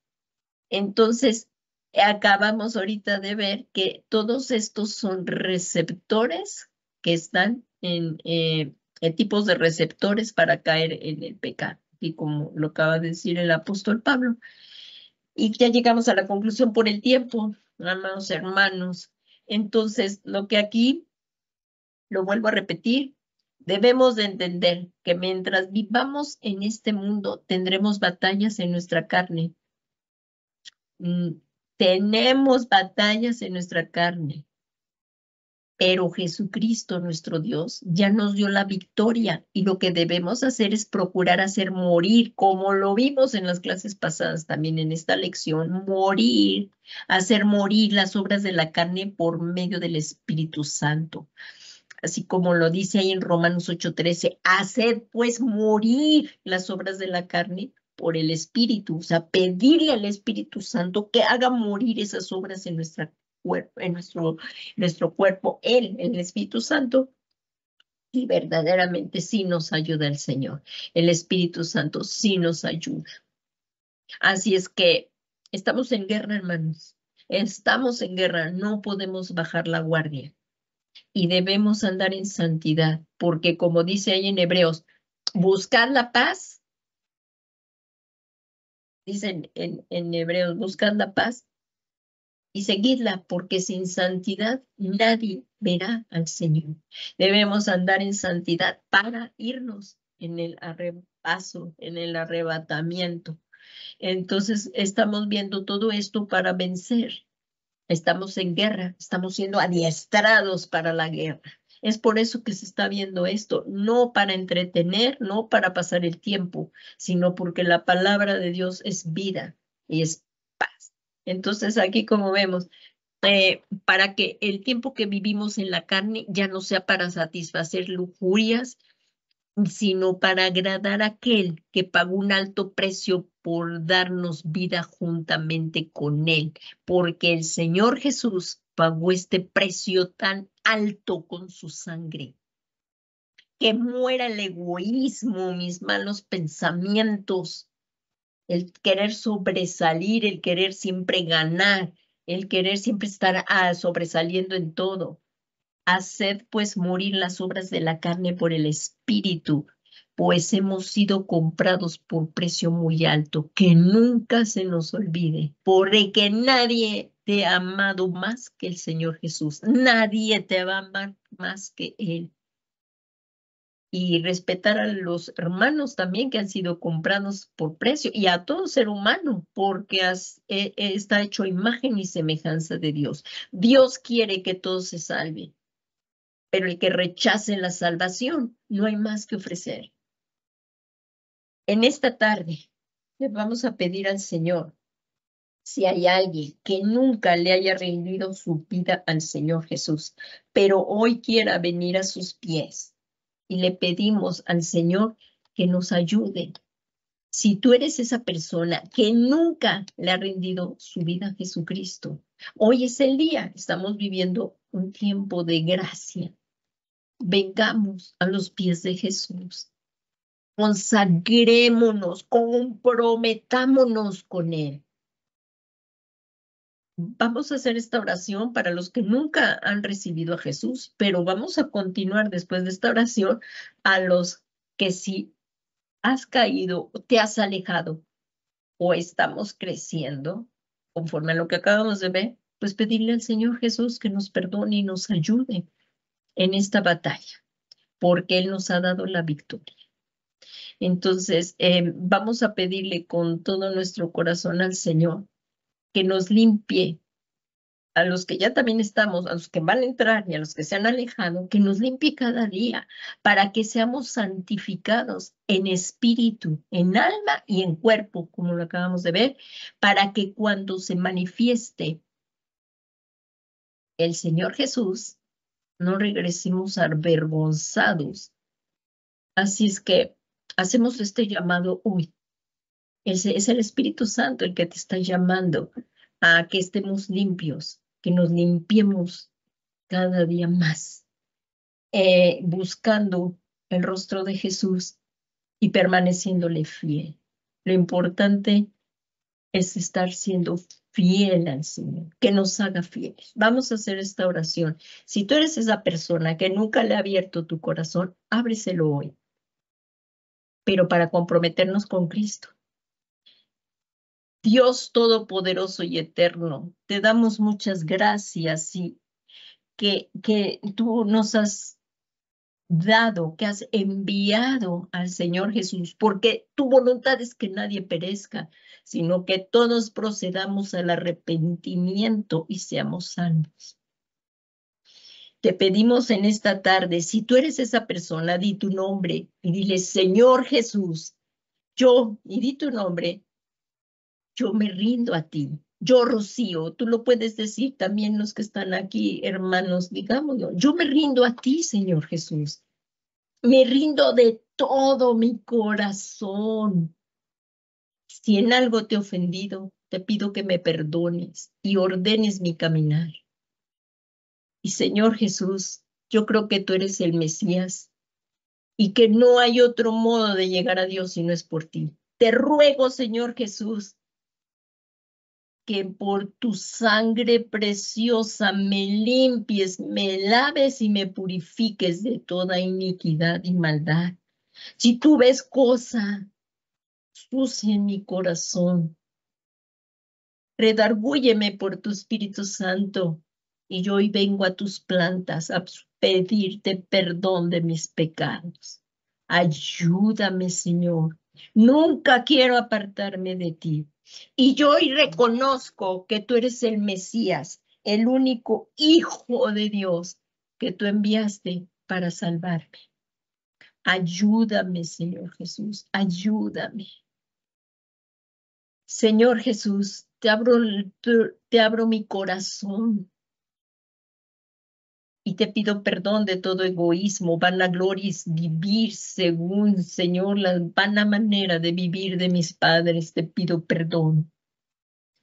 Entonces, acabamos ahorita de ver que todos estos son receptores que están en tipos de receptores para caer en el pecado, y como lo acaba de decir el apóstol Pablo. Y ya llegamos a la conclusión por el tiempo, amados hermanos. Entonces, lo que aquí, lo vuelvo a repetir, debemos de entender que mientras vivamos en este mundo, tendremos batallas en nuestra carne. Tenemos batallas en nuestra carne, pero Jesucristo, nuestro Dios, ya nos dio la victoria y lo que debemos hacer es procurar hacer morir, como lo vimos en las clases pasadas, también en esta lección, hacer morir las obras de la carne por medio del Espíritu Santo. Así como lo dice ahí en Romanos 8:13, haced pues morir las obras de la carne por el Espíritu, o sea, pedirle al Espíritu Santo que haga morir esas obras en nuestro cuerpo, Él, el Espíritu Santo, y verdaderamente sí nos ayuda el Señor. El Espíritu Santo sí nos ayuda. Así es que estamos en guerra, hermanos. Estamos en guerra, no podemos bajar la guardia y debemos andar en santidad, porque como dice ahí en Hebreos, buscar la paz, dicen en Hebreos, buscar la paz y seguidla, porque sin santidad nadie verá al Señor. Debemos andar en santidad para irnos en el arrebato, en el arrebatamiento. Entonces, estamos viendo todo esto para vencer. Estamos en guerra, estamos siendo adiestrados para la guerra. Es por eso que se está viendo esto, no para entretener, no para pasar el tiempo, sino porque la palabra de Dios es vida y es paz. Entonces, aquí como vemos, para que el tiempo que vivimos en la carne ya no sea para satisfacer lujurias, sino para agradar a aquel que pagó un alto precio por darnos vida juntamente con Él, porque el Señor Jesús pagó este precio tan alto con su sangre. Que muera el egoísmo, mis malos pensamientos, el querer sobresalir, el querer siempre ganar, el querer siempre estar sobresaliendo en todo. Haced pues morir las obras de la carne por el Espíritu, pues hemos sido comprados por precio muy alto. Que nunca se nos olvide, porque nadie te ha amado más que el Señor Jesús. Nadie te va a amar más que Él. Y respetar a los hermanos también que han sido comprados por precio, y a todo ser humano, porque está hecho imagen y semejanza de Dios. Dios quiere que todos se salven. Pero el que rechace la salvación, no hay más que ofrecer. En esta tarde le vamos a pedir al Señor, si hay alguien que nunca le haya rendido su vida al Señor Jesús, pero hoy quiera venir a sus pies, y le pedimos al Señor que nos ayude. Si tú eres esa persona que nunca le ha rendido su vida a Jesucristo, hoy es el día, estamos viviendo un tiempo de gracia. Vengamos a los pies de Jesús. Consagrémonos, comprometámonos con Él. Vamos a hacer esta oración para los que nunca han recibido a Jesús, pero vamos a continuar después de esta oración a los que si has caído, te has alejado o estamos creciendo, conforme a lo que acabamos de ver, pues pedirle al Señor Jesús que nos perdone y nos ayude en esta batalla, porque Él nos ha dado la victoria. Entonces, vamos a pedirle con todo nuestro corazón al Señor que nos limpie a los que ya también estamos, a los que van a entrar y a los que se han alejado, que nos limpie cada día para que seamos santificados en espíritu, en alma y en cuerpo, como lo acabamos de ver, para que cuando se manifieste el Señor Jesús, no regresemos avergonzados. Así es que hacemos este llamado hoy. Es el Espíritu Santo el que te está llamando a que estemos limpios, que nos limpiemos cada día más, buscando el rostro de Jesús y permaneciéndole fiel. Lo importante es estar siendo fiel al Señor, que nos haga fieles. Vamos a hacer esta oración. Si tú eres esa persona que nunca le ha abierto tu corazón, ábreselo hoy, pero para comprometernos con Cristo. Dios Todopoderoso y Eterno, te damos muchas gracias y que tú nos has dado, que has enviado al Señor Jesús, porque tu voluntad es que nadie perezca, sino que todos procedamos al arrepentimiento y seamos salvos. Te pedimos en esta tarde, si tú eres esa persona, di tu nombre y dile, Señor Jesús, y di tu nombre, yo me rindo a ti. Yo, Rocío, tú lo puedes decir también los que están aquí, hermanos, digámoslo. Yo me rindo a ti, Señor Jesús. Me rindo de todo mi corazón. Si en algo te he ofendido, te pido que me perdones y ordenes mi caminar. Y Señor Jesús, yo creo que tú eres el Mesías y que no hay otro modo de llegar a Dios si no es por ti. Te ruego, Señor Jesús, que por tu sangre preciosa me limpies, me laves y me purifiques de toda iniquidad y maldad. Si tú ves cosa sucia en mi corazón, redargúyeme por tu Espíritu Santo, y yo hoy vengo a tus plantas a pedirte perdón de mis pecados. Ayúdame, Señor. Nunca quiero apartarme de ti. Y yo hoy reconozco que tú eres el Mesías, el único Hijo de Dios que tú enviaste para salvarme. Ayúdame, Señor Jesús, ayúdame. Señor Jesús, te abro mi corazón y te pido perdón de todo egoísmo, vanagloria, vivir según, Señor, la vana manera de vivir de mis padres. Te pido perdón.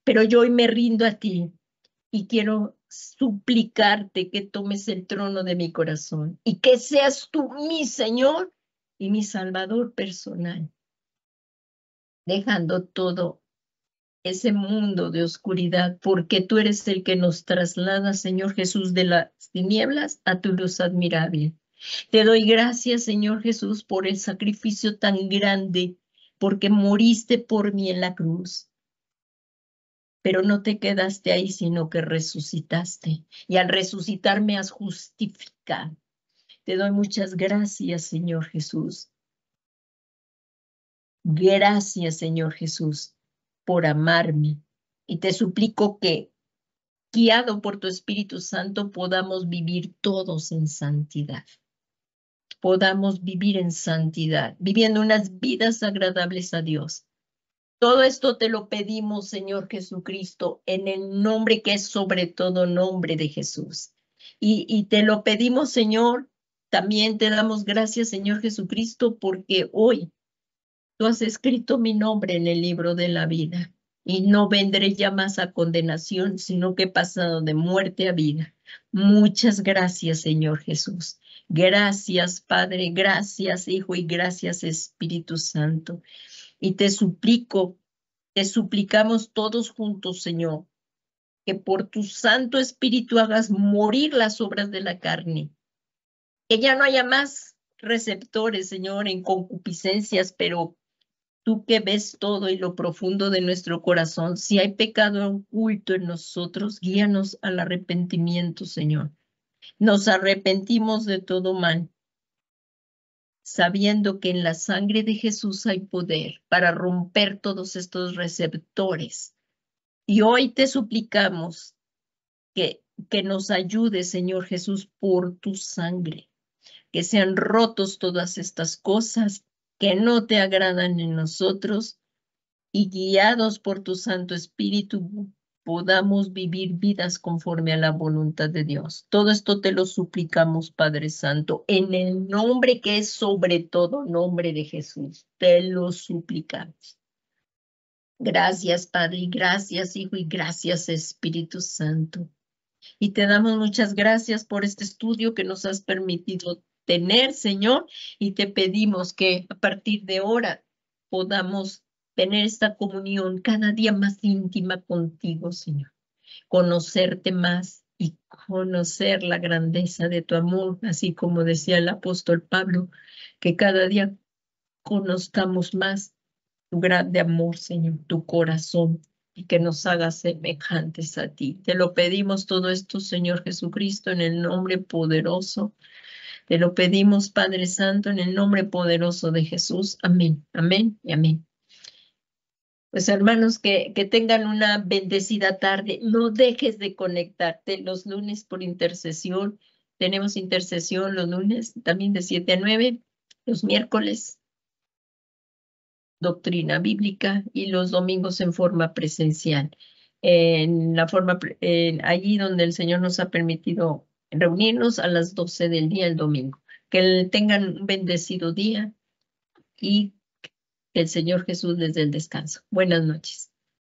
Pero yo hoy me rindo a ti y quiero suplicarte que tomes el trono de mi corazón y que seas tú mi Señor y mi Salvador personal, dejando todo ese mundo de oscuridad, porque tú eres el que nos traslada, Señor Jesús, de las tinieblas a tu luz admirable. Te doy gracias, Señor Jesús, por el sacrificio tan grande, porque moriste por mí en la cruz. Pero no te quedaste ahí, sino que resucitaste. Y al resucitar me has justificado. Te doy muchas gracias, Señor Jesús. Gracias, Señor Jesús, por amarme. Y te suplico que, guiado por tu Espíritu Santo, podamos vivir todos en santidad. Podamos vivir en santidad, viviendo unas vidas agradables a Dios. Todo esto te lo pedimos, Señor Jesucristo, en el nombre que es sobre todo nombre de Jesús. Y te lo pedimos, Señor, también te damos gracias, Señor Jesucristo, porque hoy tú has escrito mi nombre en el libro de la vida y no vendré ya más a condenación, sino que he pasado de muerte a vida. Muchas gracias, Señor Jesús. Gracias, Padre, gracias, Hijo, y gracias, Espíritu Santo. Y te suplicamos todos juntos, Señor, que por tu Santo Espíritu hagas morir las obras de la carne, que ya no haya más receptores, Señor, en concupiscencias, pero tú que ves todo y lo profundo de nuestro corazón, si hay pecado oculto en nosotros, guíanos al arrepentimiento, Señor. Nos arrepentimos de todo mal, sabiendo que en la sangre de Jesús hay poder para romper todos estos receptores. Y hoy te suplicamos que nos ayudes, Señor Jesús, por tu sangre, que sean rotos todas estas cosas que no te agradan en nosotros y guiados por tu Santo Espíritu podamos vivir vidas conforme a la voluntad de Dios. Todo esto te lo suplicamos, Padre Santo, en el nombre que es sobre todo nombre de Jesús. Te lo suplicamos. Gracias, Padre, y gracias, Hijo, y gracias, Espíritu Santo. Y te damos muchas gracias por este estudio que nos has permitido tener, Señor, y te pedimos que a partir de ahora podamos tener esta comunión cada día más íntima contigo, Señor. Conocerte más y conocer la grandeza de tu amor, así como decía el apóstol Pablo, que cada día conozcamos más tu grande amor, Señor, tu corazón, y que nos haga semejantes a ti. Te lo pedimos todo esto, Señor Jesucristo, en el nombre poderoso. Te lo pedimos, Padre Santo, en el nombre poderoso de Jesús. Amén, amén y amén. Pues hermanos, que tengan una bendecida tarde. No dejes de conectarte los lunes por intercesión. Tenemos intercesión los lunes también de 7 a 9, los miércoles doctrina bíblica y los domingos en forma presencial. Allí donde el Señor nos ha permitido reunirnos a las 12 del día el domingo. Que tengan un bendecido día y Que el Señor Jesús les dé el descanso. Buenas noches.